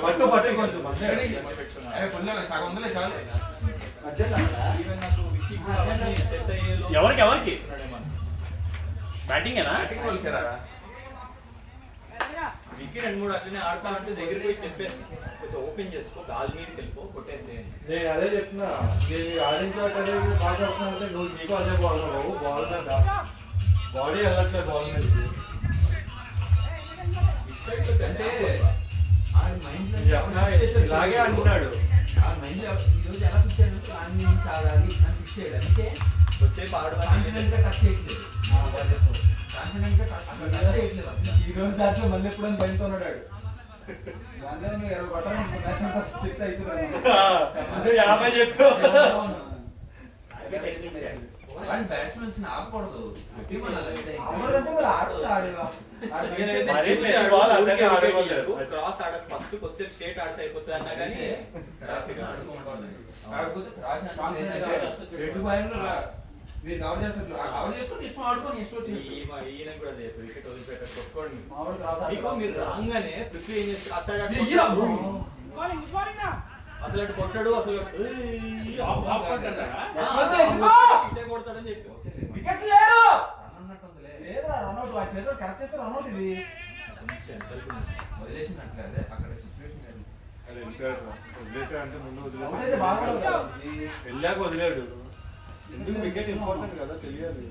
పట్టు పట్టు కొంచెం ఎవరికి బ్యాటింగ్ విక్కీ 2-3 అట్లనే ఆడతా అంటే దగ్గరికి పోయి చెప్పేసి కొంచెం ఓపెన్ చేసుకో గాలి మీదకి వెళ్ళిపో కొట్టేసేయండి. నేను అదే చెప్తున్నా నేను ఆడించాక మాట్లాడుతున్నా నువ్వు నీకు అదే బాల్ బాబు బాల్ మీద బాడీ వెళ్ళట్లేదు బాల్ మీదకి అంటే ఇలాగే అంటున్నాడు ఈరోజు ఎలా ఫిక్స్ అయ్యాడు అన్ని ఆడాలి అని ఫిక్స్ అయ్యాడు అందుకే వచ్చేపు కాన్ఫిడెంట్ గా టచ్ చేయట్లేదు కాన్ఫిడెంట్ గా టచ్ చేయట్లేదు ఈ రోజు దాంట్లో మళ్ళీ ఎప్పుడైనా బయటతో ఉన్నాడు దాంట్లో 20 కొట్టాలని మ్యాచ్ అంతా చెక్ అవుతుంది 50 చెప్పావు బ్యాట్స్మెన్స్ ఆపకూడదు అవ్వదంటే మరి ఆడేవా క్రాస్ ఆడక ఫస్ట్ కొద్దిసేపు స్టేట్ ఆడితే అయిపోతుంది అన్నా కానీ మీరు కవర్ చేస్తారు కవర్ చేసుకుని ఇష్టం ఆడుకొని ఇష్టం ఈయన కూడా వికెట్ వదిలిపెట్టారు కొట్టుకోండి మామూలు క్రాస్ మీకు మీరు రాగానే పృథ్వీ ఏం చేస్తారు అసలు అటు కొట్టాడు అసలు ఇటే కొడతాడని చెప్పి వికెట్ లేదు లేదురా రన్అట్ వాడి చేతిలో కరెక్ట్ చేస్తే రన్అట్ ఇది వదిలేసినట్లే అదే అక్కడ సిచ్యువేషన్ వదిలేసాడు అంటే ముందు అవునైతే బాగా వెళ్ళాక వదిలేడు ఎందుకు వికెట్ ఇంపార్టెంట్ కదా తెలియాలి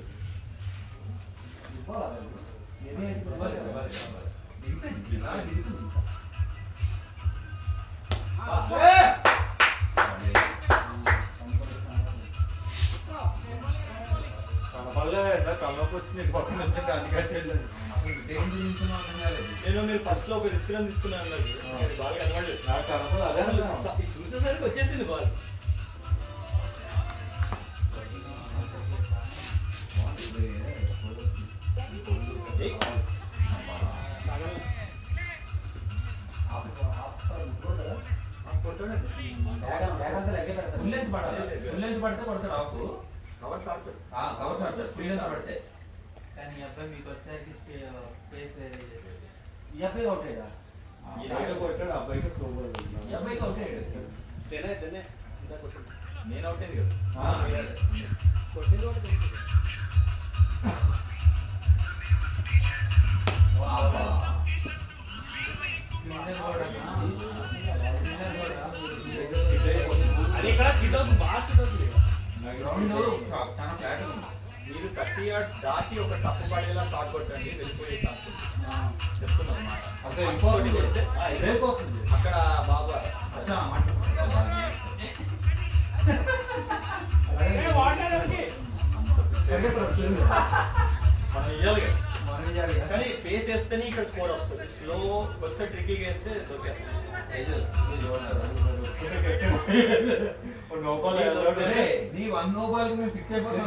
కనపడలే కళ్ళకి వచ్చి నీకు పక్కన నుంచి అందుకట్టే వెళ్ళాడు నేను మీరు ఫస్ట్ లో ఒక రిస్క్ రన్ తీసుకున్నాను బాగా కనపడలేదు నాకు కనపడదు అదే చూసేసరికి వచ్చేసింది బాల్ పడితే కొడతాడు ఆఫ్ కవర్స్ ఆడుతాడు కవర్స్ ఆడతాడు స్పీడ్ అంతా పడితే కానీ కానీ ఈ అబ్బాయి మీకు వచ్చేసరికి స్పేస్ వేరే చేసేది. ఈ అబ్బాయి అవుతాడా? ఈ బయట కొట్టాడు, ఆ బయట త్రో బాల్ ఈ అబ్బాయికి అవుట్ అయ్యాడు. నేను అవుట్ అయింది కదా. అది ఇక్కడ స్కిట్ అవుతుంది, బాగా స్కిట్ అవుతుంది. గ్రౌండ్ చాలా ఫ్లాట్ ఉంది. మీరు 30 yards దాటి ఒక తప్పు పడేలా షాట్ కొట్టండి, వెళ్ళిపోయే ఛాన్స్ చెప్తున్నాను మాట. అక్కడ ఇంకోటి కొడితే వెళ్ళిపోతుంది అక్కడ బాబా. మనం ఇయ్యాలి కదా. కానీ పేస్ వేస్తేనే ఇక్కడ స్కోర్ వస్తుంది. స్లో కొంచెం ట్రిక్కీగా వేస్తే దొరికేస్తుంది. నీ 1 no ball కి మేము ఫిక్స్ అయిపోతాం.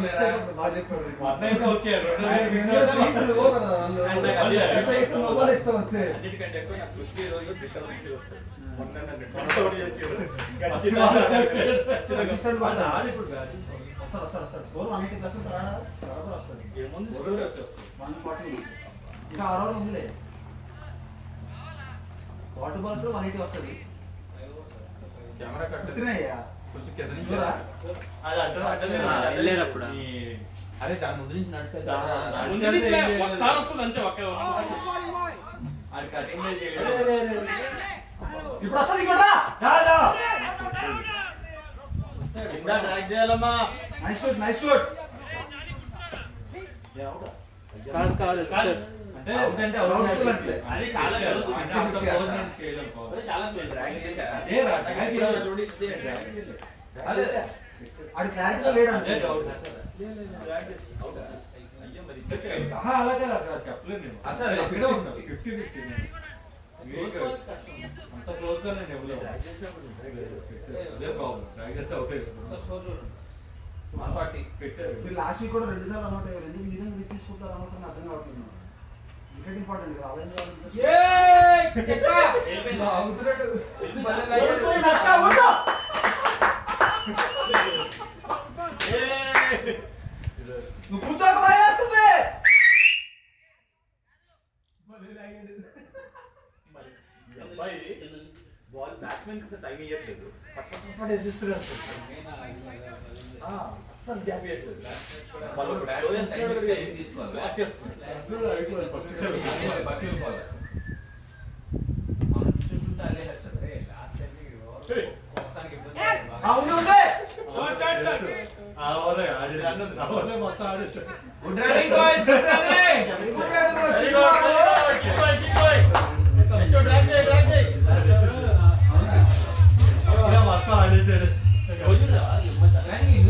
అన్నిటికంటే ఎక్కువ నాకు పృథ్వీ రోజు ట్విట్టర్ వస్తుంది. ఇంకా 6 ఓవర్లు ఉందిలే. వాటర్ బాల్స్ 180 వస్తుంది. కెమెరా కట్ ఎత్తినాయ్యా? కొంచెం కింద నుంచి చూడరా? అది అడ్డం వెళ్ళేటప్పుడు అరే దాని ముందు నుంచి నడిస్తే ముందు నుంచి ఒకసారి వస్తుంది అంతే. అది కటింగ్ ఇప్పుడు వస్తుంది కూడా. ఇంకా డ్రాగ్ చేయాలమ్మా. Nice shoot, nice shoot. అంటే అవుట్ అంటే అవుట్ అవుట్ అంటే. అది చాలా close. అంటే అంత close నేను చేయలేను. అది చాలా close. డ్రాగ్ చేశా. అదే రా, డ్రాగ్ చేయాలి. చూడు, ఇదే డ్రాగ్ చేయాలి. అదే అది క్లారిటీగా లేడు అంతే. అదే అవుట్. డ్రాగ్ చేసి అవుట్. అయ్యో మరి ఇద్దరికే అవుట్. అలాగే చెప్పలేదు నేను. అసలు ఇక్కడే ఉన్నాను 50-50 నేను. అంత క్లోజ్ గా నేను ఇవ్వలేదు. అదే ప్రాబ్లం. డ్రాగ్ చేస్తే అవుట్ అయిపోతుంది. స్కోర్ చూడండి 140 పెట్టారు. మీరు లాస్ట్ వీక్ కూడా 2 సార్లు అన్నమాట ఎందుకు ఈ విధంగా రిస్క్ తీసుకుంటారు అనవసరం అర్థం కావట్లేదు. వికెట్ ఇంపార్టెంట్ కదా, అదే వెళ్ళిపోయింది. అవుతున్నాడు. నువ్వు కూర్చోక భయం వేస్తుంది. ఈ అబ్బాయి బాల్ బ్యాట్స్మెన్ కి టైం ఇవ్వట్లేదు. పట్ల వేసిస్తున్నాడు. అస్సలు గ్యాప్ ఇవ్వట్లేదు. వాళ్ళు స్లో చేస్తున్నాడు కదా, తీసుకోవాలి. లాస్ట్ చేస్తున్నాడు. బక్కి వెళ్ళిపోవాలి. అవును ఉంది. మొత్తం ఆడేస్తాడు. Good running, boys. Good running. Wicket కూడా Very చిన్న good, బాబు. very good. Keep going. Drag చేయి, డ్రాగ్ చేయి. అప్పుడే మొత్తం ఆడేసాడు. కానీ ఇది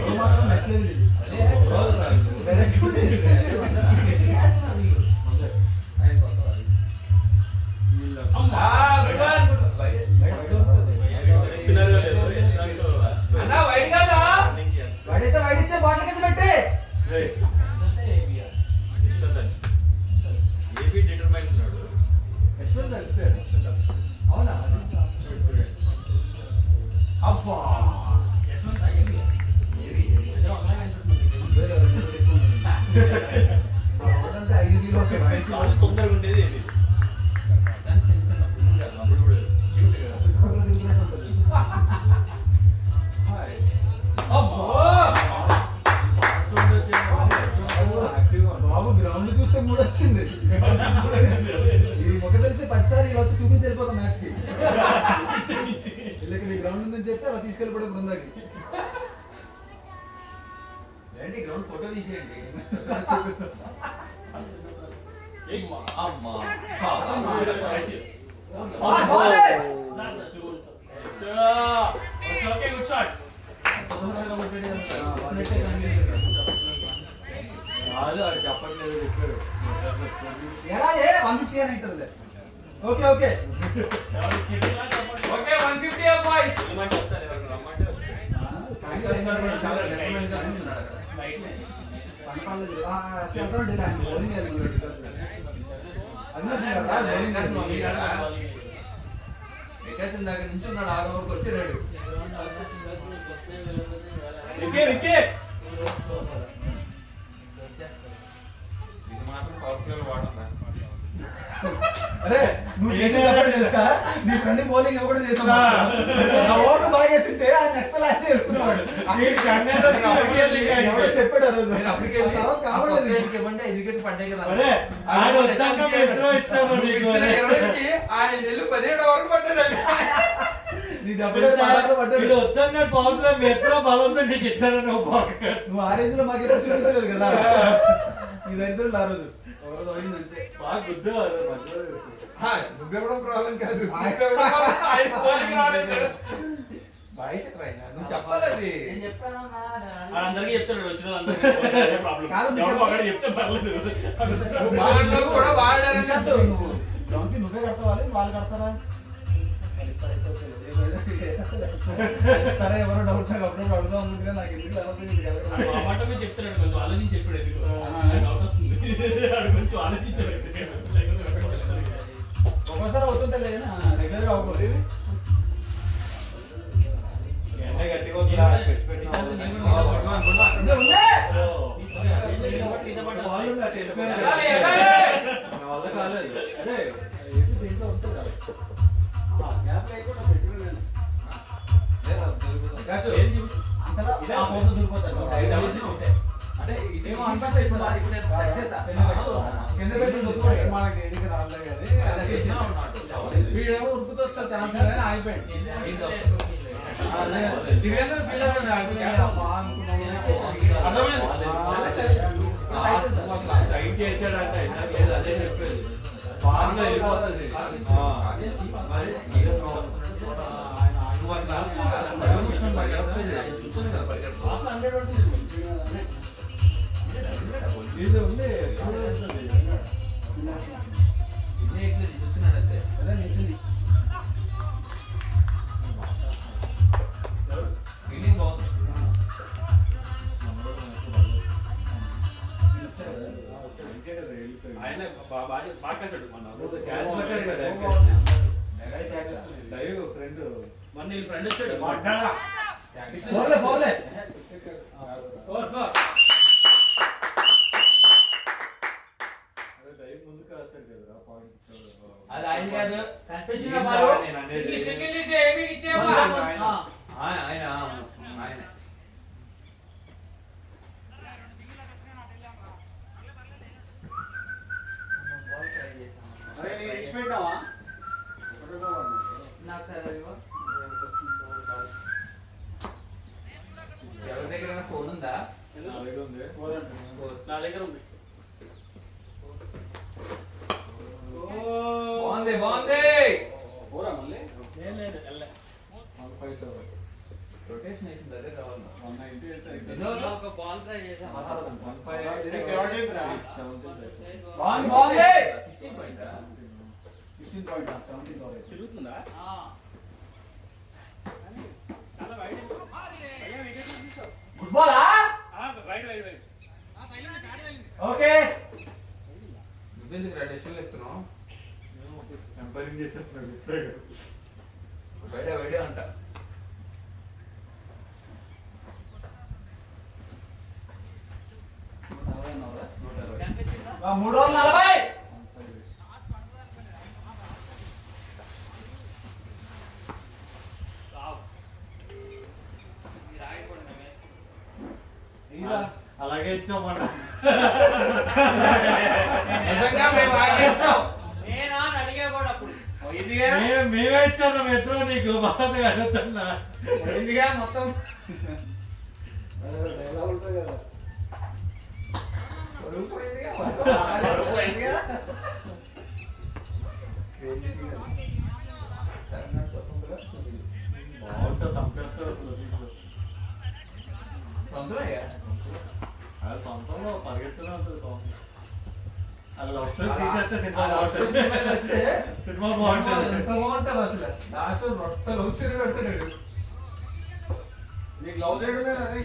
ఏ మాత్రం నచ్చలేదు ఇది. డైరెక్ట్ షూట్ ఇది. Good one. Spinner గా లేదు, యశ్వంత్ అన్నా వైడ్ కదా. వాడైతే వైడ్ ఇచ్చే బాటిల్ కింద పెట్టి. ఏబీ డిటర్మైన్ ఉన్నాడు. యశ్వంత్ కలిపాడు. అవునా? అబ్బా. యశ్వంత్ అయ్యింది. అదంతా 5 కిలో ఓకే. కాలు తొందరగా ఉండేది ఏబీ. అప్పుడు కూడా క్యూట్ గా. బాబు గ్రౌండ్ చూస్తే మూడు వచ్చింది. ఇది ఒక తెలిసి 10 సార్లు ఇలా వచ్చి చూపించి వెళ్ళిపోతాం మ్యాచ్ కి. ఇక్కడ గ్రౌండ్ ఉందని చెప్పి అలా తీసుకెళ్ళిపోయే బృందాకి. ఏంటి గ్రౌండ్ ఫోటో తీసేయండి. అమ్మా ఓకే, గుడ్ షాట్. రాజు ఆడు చెప్పట్లేదు చెప్పాడు. ఎలా 150 అని అవుతుంది. Okay okay. Okay 150 boys. ఏమంటే వస్తారు, ఎవరు రమ్మంటే వస్తారు. చాలా recommend గా కూర్చున్నాడు అక్కడ. వికేట్స్ దగ్గర నుంచి ఉన్నాడు 6 ఓవర్కి వచ్చాడు. వికెట్ వికెట్ ఇది మాత్రం పవర్ఫుల్ వాడన్నా. అరే నువ్వు చేసేది తెలుసా, నీ ఫ్రెండ్ బౌలింగ్ ఎవరు చేసా ఓటు బాగా చేసింటే ఆయన ఎక్స్పెల్ అయితే చేసుకున్నాడు. ఎవడో చెప్పాడు ఆ రోజు. నేను అప్పటికే వెళ్ళి తర్వాత కావట్లేదు. ఇవ్వండి 5 వికెట్లు పడ్డాయి కదా. అరే ఆడు వచ్చాక మేము ఇద్దరం ఇచ్చాము నీకు. ఇచ్చిన 20కి ఆయన నెల్లు 17 ఓవర్లు పడ్డాడు. నీ దెబ్బలు పడ్డాడు. వీడు వద్దన్న పవర్ ప్లే మీ ఇద్దరు బలంతో నీకు ఇచ్చారని నువ్వు ఆ రేంజ్ లో మాకు ఎప్పుడు చూపించలేదు కదా. నీ దరిద్రులు ఆ రోజు ఒక రోజు అయిందంటే బాగా గుద్దేవారు మధ్యలో. నువ్వెవడం ప్రాబ్లం కాదు, ఆయన బౌలింగ్ రాలేదు. బాగా చెప్పరా ఆయన? నువ్వు చెప్పాలి అది. అందరికీ చెప్తాడు వచ్చిన వాళ్ళందరికీ ప్రాబ్లం కాదు, ఎవడో ఒకడు చెప్తే పర్లేదు. వాళ్ళు కూడా వాడారు. నిషాంత్, నువ్వు గ్రౌండ్ కి నువ్వే కడతావాలి, వాళ్ళు కడతారా? సరే ఎవరో డౌట్ నాకు అప్పుడప్పుడు అడుగుతా ఉంటుంది కదా, నాకు ఎందుకు ఆ మాట మీద చెప్తాడు, కొంచెం ఆలోచించి చెప్పాడు ఎందుకు డౌట్ వస్తుంది. వాడు కొంచెం ఆలోచించాడు. ఒక్కోసారి అవుతుంటే లేదా రెగ్యులర్ గా అవ్వకూడదు. ఎండ గట్టిగా ఉందిరా, పెట్టి పెట్టి వాళ్ళు ఉండే అటు వెళ్ళిపోయారు కదా. నా వల్ల కాలేదు. అదే ఏంటి దీంట్లో ఉంటుంది కదా. గ్యాప్ లేకుండా పెట్టుకుని నేను అంతలా ఇదే ఆ ఫోటో దొరికిపోతాడు. అంటే ఏమో అంతా ఇప్పుడు సెట్ చేసా. కింద పెట్టి దొరికిపోయాడు. మనకి ఎన్నిక రాలే కానీ వీడేమో ఉరుకుతూ వస్తా ఛాన్స్ కానీ ఆగిపోయాడు. తిరిగేందుకు ఫీల్ అవుతుంది. టైట్ చేశాడంట ఇందాక లేదు, అదే చెప్పేది. బాగా వెళ్ళిపోతుంది. ఇది ఉంది అదే నిల్చుంది. ఫీలింగ్ బాగుంది. ఆయన బాగా కాసాడు మన క్యాచ్ పట్టాడు కదా. లైవ్ ఫ్రెండ్ మన నీ ఫ్రెండ్ వచ్చాడు. ఫోర్లే ఫోర్లే లైవ్ ముందు కాస్తాడు కదరా పాయింట్. అది ఆయన కాదు, కనిపించిన నేను వాడు అనేది ఆయన ఆయన అరే నీ ఇచ్చి పెట్టావా? ఎవరి దగ్గర ఫోన్ ఉందా? నా దగ్గర ఉంది. నా దగ్గర ఉంది. బాగుంది బాగుంది. పోరా మళ్ళీ లేదు వెళ్ళే రొటేషన్ అవుతుంది, అదే కావాలి. 190 అయితే ఒక బాల్ ట్రై చేసాం. ఇది 17th రా. 17th. బాగుంది బాగుంది. 16 పాయింటా? 16 పాయింట్ 17 వరకు తిరుగుతుందా చాలా వైడ్ గుడ్ బాల్ ఆ వైడ్ వైడ్ వైడ్ ఓకే. నువ్వెందుకు డెసిషన్ ఇస్తున్నావు? ఎంపైరింగ్ చేసేస్తున్నాడు. వైడే అంట. ఆ 340. అలాగే ఇచ్చామన్నా. నిజంగా మేము ఆగేస్తాం. నేనా అని అడిగా కూడా అప్పుడు. ఇదిగా మేమే ఇచ్చాను మెత్రో నీకు బాధగా అడుగుతున్నా. ఇదిగా మొత్తం డైలాగ్ ఉంటుంది కదా. పొరుగు పోయిందిగా. ఇదిగా బాగుంటుంది, చంపేస్తారు అసలు. సొంతమయ్యా? అది సొంతంలో పరిగెత్తూనే ఉంటుంది సొంతం. అది లవ్ స్టోరీ తీసేస్తే సినిమా బాగుంటుంది. సినిమా బాగుంటుంది. ఎంత బాగుంటుంది అసలు. లాస్ట్ రొట్ట లవ్ స్టోరీ పెడతాడు. నీకు లవ్ చేయడం లేదా అది?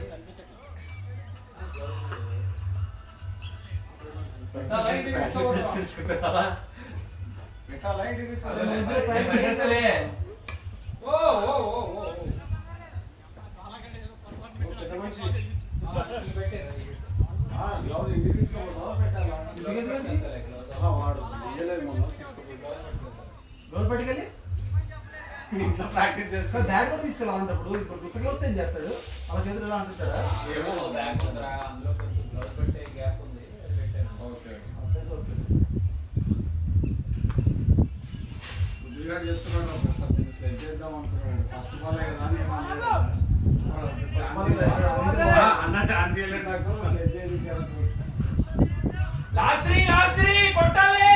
పెట్టాలా ఇంటికి తీసుకోపోతావా? పెట్టాలా ఇంటికి పెట్టలే. పెద్ద మనిషి గ్లౌజ్ ఇంటికి తీసుకో. రోజు పట్టుకెళ్ళి ఇంట్లో ప్రాక్టీస్ చేసుకో. బ్యాగ్ కూడా తీసుకెళ్ళాలంటప్పుడు ఇప్పుడు గుర్తుగా వస్తే ఏం చేస్తాడు? అలా చేతులు ఎలా అంటుంటారా? బ్యాగ్ ఉందిరా, అందులో కొంచెం గ్లౌజ్ పెట్టే గ్యాప్ ఉంది, అది పెట్టాను. బుద్ధిగా చేస్తున్నాడు. ఒకసారి నేను సెట్ చేద్దాం అనుకున్నాడు. ఫస్ట్ బాల్ కదా అని అన్న ఛాన్స్ ఇవ్వలేదు నాకు. సెట్ చేయడానికి లాస్ట్ త్రీ కొట్టాలి.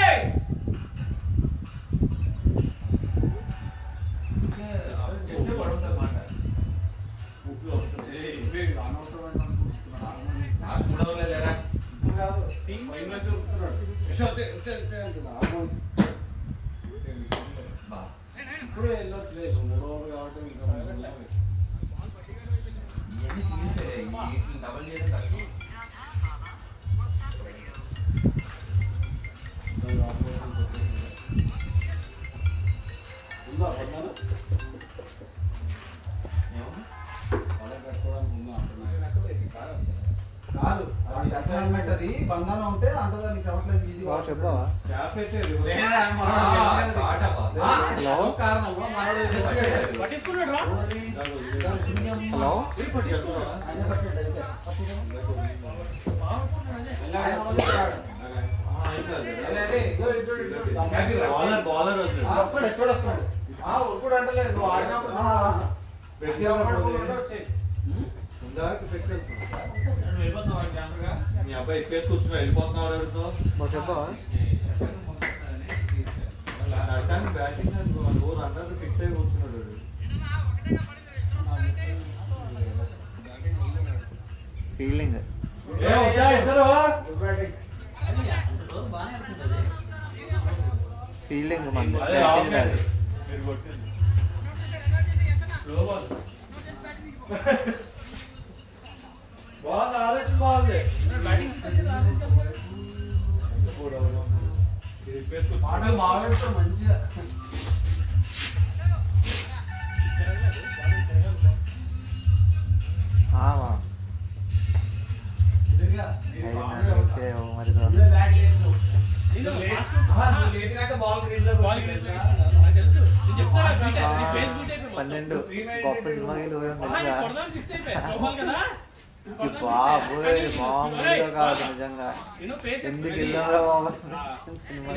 చెట్టు పడుతుందన్నమాట. ఇప్పుడు వెళ్ళొచ్చు లేదు 3 ఓవర్ కాబట్టి ఇంకా ఇవన్నీ సీరియస్ వీటిని డబల్ చేయడం కష్టం. ఉందా పడ్డాను వాళ్ళ కట్టుకోవడానికి ఉందా కాదు అది అసైన్మెంట్. అది బంగారం ఉంటే అంటదా నీకు చెప్పట్లేదు ఈజీగా చెప్పావా? క్యాప్ పెట్టేది కారణం పట్టించుకున్నాడు రా. హలో బౌలర్ వస్తున్నాడు. ఉరుకుడు అంటలేదు నువ్వు ఆడినప్పుడు మీ అబ్బాయి ఎక్కేసి కూర్చున్నా వెళ్ళిపోతున్నాడు ఎవరితో చెప్పావా? బ్యాటింగ్ రన్నర్ ఫిక్స్ అయి కూర్చున్నాడు. ఫీల్డింగ్ ఫీల్డింగ్ మంది మీరు కొట్టింది బాగా ఆలోచన బాగుంది. పాటలు మాట్లాడుతారు మంచిగా. పన్నెండు గొప్ప సినిమాకి ఫిక్స్ అయిపోయా సోమాల్ కదా. బాబోయ్ మామూలుగా కాదు నిజంగా. ఎందుకు వెళ్ళారా బాబు?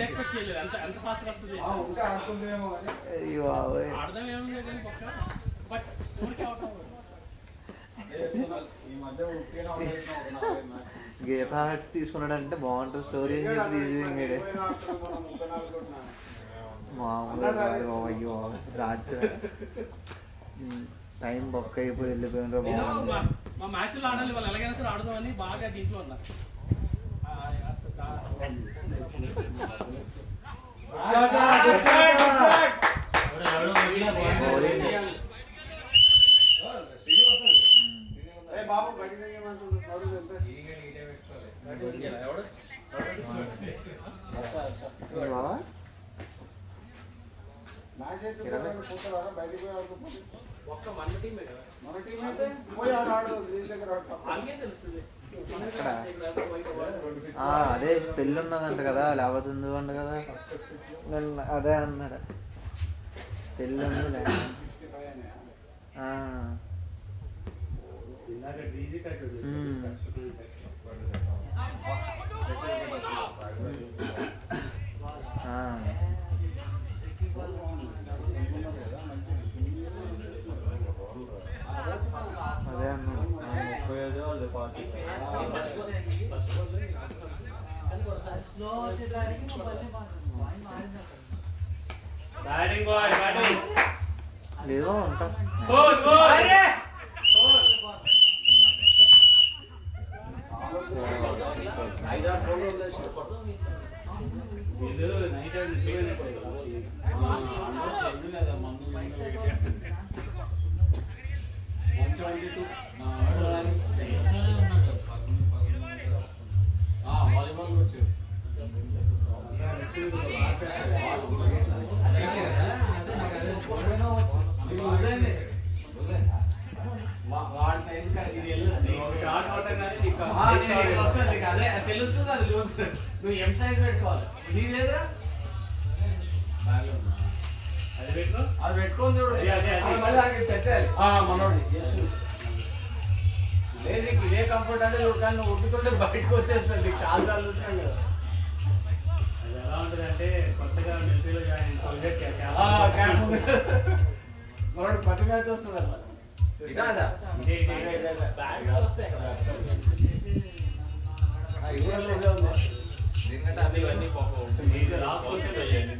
ఎక్స్పెక్ట్ చేయలేదు అంత అంత ఫాస్ట్ వస్తుంది. అయ్యో బాబోయ్. అర్థం ఏముంది కానీ పక్క బట్ గీతా హట్స్ తీసుకున్నాడంటే బాగుంటుంది స్టోరీ అని చెప్పి తీసేయండి. మామూలుగా కాదు. అయ్యో రాత్రి టైం బొక్క అయిపోయి వెళ్ళిపోయిన మా మ్యాచ్ లో ఆడాలి వాళ్ళు ఎలాగైనా సరే ఆడదామని బాగా దీంట్లో ఉన్నారు. ఒక్క మన టీమే కదా, మన టీం అయితే పోయి ఆడు దగ్గర అలాగే తెలుస్తుంది. అదే పెళ్ళి ఉన్నదంట కదా, లేకపోతే అంట కదా. అదే అన్నాడు పెళ్ళి ఉంది. అదే అన్నాడు. లేదో ఉంటా వాలీబాల్ వచ్చారు. వాడి సైజ్ ఇది వస్తుంది, అదే తెలుస్తుంది. అది నువ్వు ఎం సైజ్ పెట్టుకోవాలి. నీదేదా అది పెట్టుకో. అది పెట్టుకొని చూడు. సెట్ చేయాలి మనోడి లేదు నీకు ఇదే కంఫర్ట్ అంటే చూడు, కానీ నువ్వు ఉట్టుకుంటే బయటకు వచ్చేస్తుంది. నీకు చాలా సార్లు చూసాను కదా. అది ఎలా ఉంటుందంటే కొత్తగా మిలిటరీలో జాయిన్ సోల్జర్ క్యాంప్ మనోడు ప్రతి మ్యాచ్ వస్తుంది అట్లా. ఇదా బ్యాగ్ వస్తాయి అక్కడ. ఇది కూడా చూసే ఉంది. దీనికంటే అది ఇవన్నీ పాపం ఇది రాకపోతే వెళ్ళండి.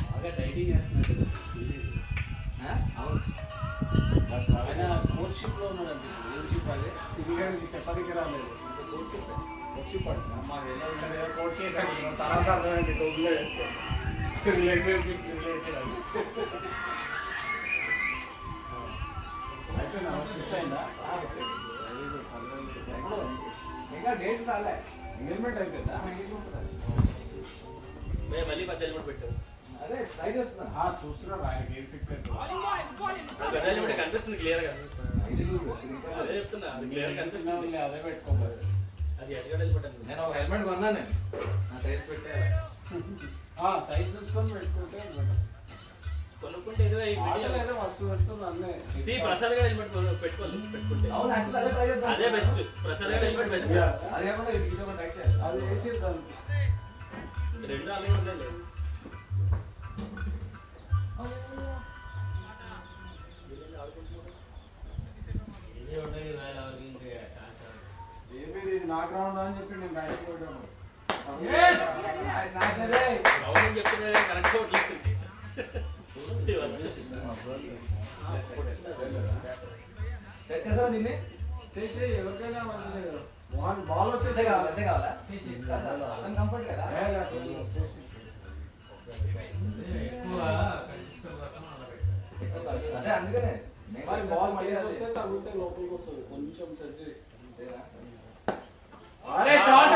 బాగా డైటింగ్ చేస్తున్నట్టు. అవును ఆయన కోర్ట్ షిప్ లో ఉన్నాడండి. ఏం షిప్ అది? సిరిగాడికి చెప్పడానికి రాలేదు. కోర్ట్ షిప్ అంటున్నా మాకు ఎలా ఉంటుంది కదా, కోర్ట్ కేసు అంటున్నాం. తర్వాత అర్థమైంది టోపులో చేస్తే రిలేషన్షిప్ రిలేటెడ్ అది. అయిపోయిందా? ఫిక్స్ అయిందా? ఇంకా డేట్ రాలే. ఎంగేజ్మెంట్ అయిపోయిందా? మళ్ళీ మధ్యలో కూడా పెట్టావు. అదే ట్రై చేస్తున్నా. చూస్తున్నాడు ఆయనకి ఏం ఫిక్స్ గడ్డలు కనిపిస్తుంది క్లియర్ గా. అదే చెప్తున్నా, అది క్లియర్ కనిపిస్తుంది. అయిపోయింది. అదే పెట్టుకోవాలి. అది ఎటుగా వెళ్ళిపోతాను. నేను ఒక హెల్మెట్ కొన్నాను, నేను నా సైజ్ పెట్టేయాలి. సైజ్ చూసుకొని పెట్టుకుంటే కొనుక్కుంటే ఏదో ఈ వీడియో ఆటోలో వస్తువు పెడుతుంది అన్నీ. సి ప్రసాద్ గారు హెల్మెట్ పెట్టుకోవాలి. అవును యాక్చువల్లీ అదే ట్రై చేద్దాం. అదే బెస్ట్. ప్రసాద్ గారు హెల్మెట్ బెస్ట్. అది కాకుండా ఇది ఒక ట్రై చేయాలి. అది వేసి దానికి రెండు అలాగే ఉండాలి. ఏమి ఇది నాకు రావడం అని చెప్పి నేను బయటకు పెట్టాను. అవును చెప్తున్నా కరెక్ట్ వస్తుంది. సెట్ చేసావా దీన్ని? చేయి ఎవరికైనా మంచిదే కదా. బాల్ అంతే వచ్చేసి కావాలా? అంతే కావాలా? అతను కంఫర్ట్ కదా. అదే అందుకనే మరి బాల్ మళ్ళీ వస్తే తగ్గితే లోపలికి వస్తుంది. కొంచెం సెట్ చేయి. అరే షాట్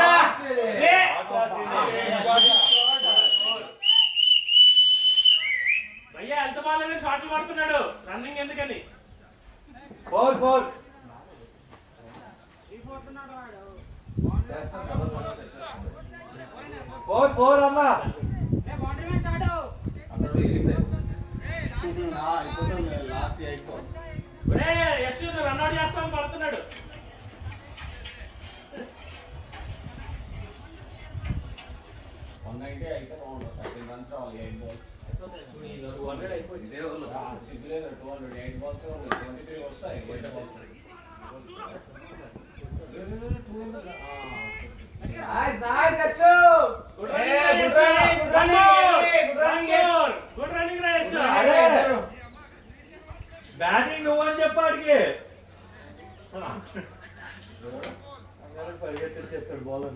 భయ్యా ఎంత బాగానే షాట్లు పడుతున్నాడు. రన్నింగ్ ఎందుకని? 4 అమ్మా. అక్కడ రిలీజ్ అయిపోయింది. అయిపోతుంది లాస్ట్ 8 balls. యశ్ రన్అట్ చేస్తాం పడుతున్నాడు. అయితే బాగుంటుంది. 13 runs రావాలి 8 balls. 200 అయిపోయింది. ఇదే ఊర్లో లేదు 200 8 balls 23 వస్తాయి. 8 balls. Nice nice Yash. Good running రా యశ్. అరే బ్యాటింగ్ నువ్వు అని చెప్పాడికి పరిగెత్తి చెప్తాడు బౌలర్.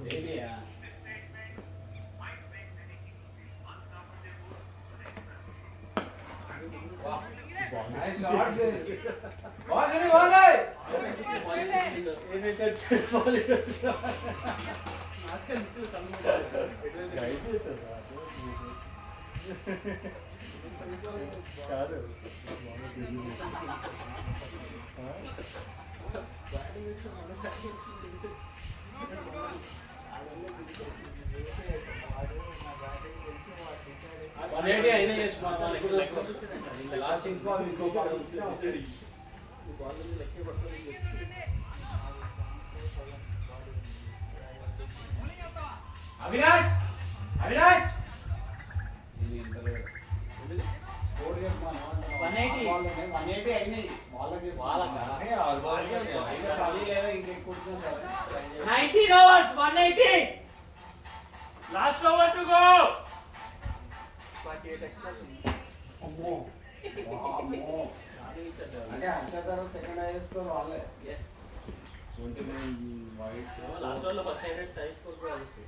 Nice shots. బాల్ చేయండి బాల్. ఏదైతే చెప్పాలి కాదు. అయినా చేసుకోవాలి. లాస్ట్ ఇంకో అవినాష్ అవినాష్ 180 అయినాయి వాళ్ళకి. 19 overs 180. Last over to go. 48 extra. అమ్మో అంటే హర్ష తర్వాత సెకండ్ హైయెస్ట్ వాళ్ళే. 29 వైడ్స్. లాస్ట్ ఓవర్ లో ఫస్ట్ హైలైట్ సైజ్ స్కోర్ కూడా అవుతుంది.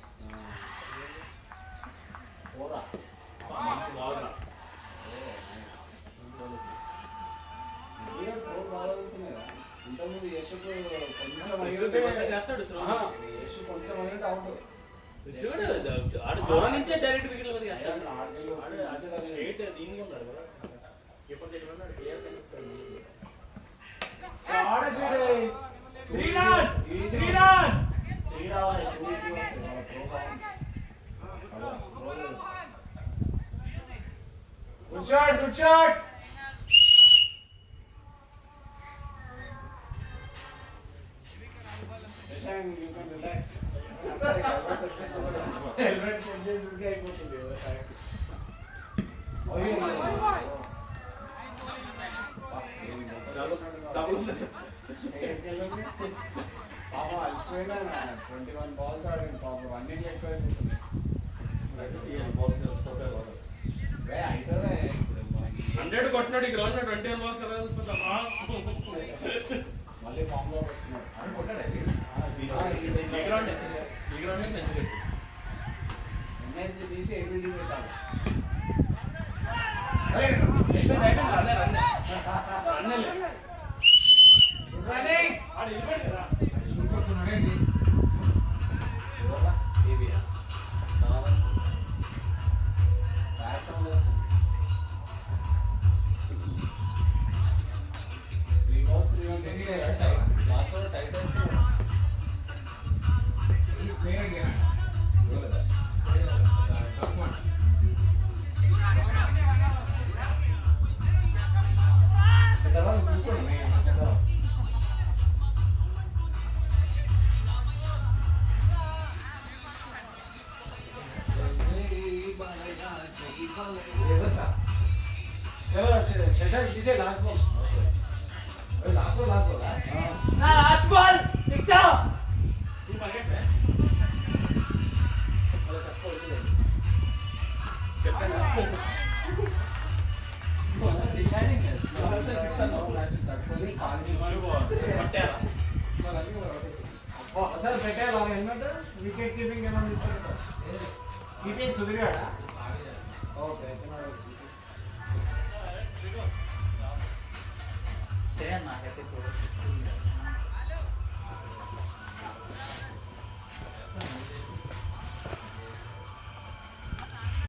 పోరా మంచి బాల్ రా. ఇంతకుముందు యశకు కొంచెం చేస్తాడు త్రో. యశ్ కొంచెం అనేది అవుట్. చూడు ఆడు దూరం నుంచే డైరెక్ట్ వికెట్ల మీద చేస్తాడు. ఆడు స్ట్రైట్ దీనిగా ఉన్నాడు కదా. ఎప్పుడు దగ్గర ఉన్నాడు కేఆర్ కనిపిస్తాడు. Good shot good shot Shashank you can relax helmet చేసి అయిపోతుంది పాపం అలసిపోయినా 21 బాల్స్ ఆడింది పాపం అన్నిటి ఎక్కువ అయిపోతుంది అయితే 100 కొట్టినాడు ఈ గ్రౌండ్ 21 బాల్స్ ఎలా చూసుకుంటామా మళ్ళీ ఫామ్ లో వస్తున్నాడు ఈ గ్రౌండ్ సెంచరీ ఎన్ఎస్జీ తీసి ఎబిడి పెట్టాలి चलो शशांक पीछे लास्ट बॉल लास्ट बॉल ना लास्ट बॉल ठीक था तू पकड़ ले डिसाइडिंग है 6 रन मैच तట్టుకొని పట్టారా అసలు పెట్టారు హెల్మెట్ వికెట్ కీపింగ్ ఏమన్నా తీసుకుంటారు కీపింగ్ సుధీరాడా ఓకే నాకైతే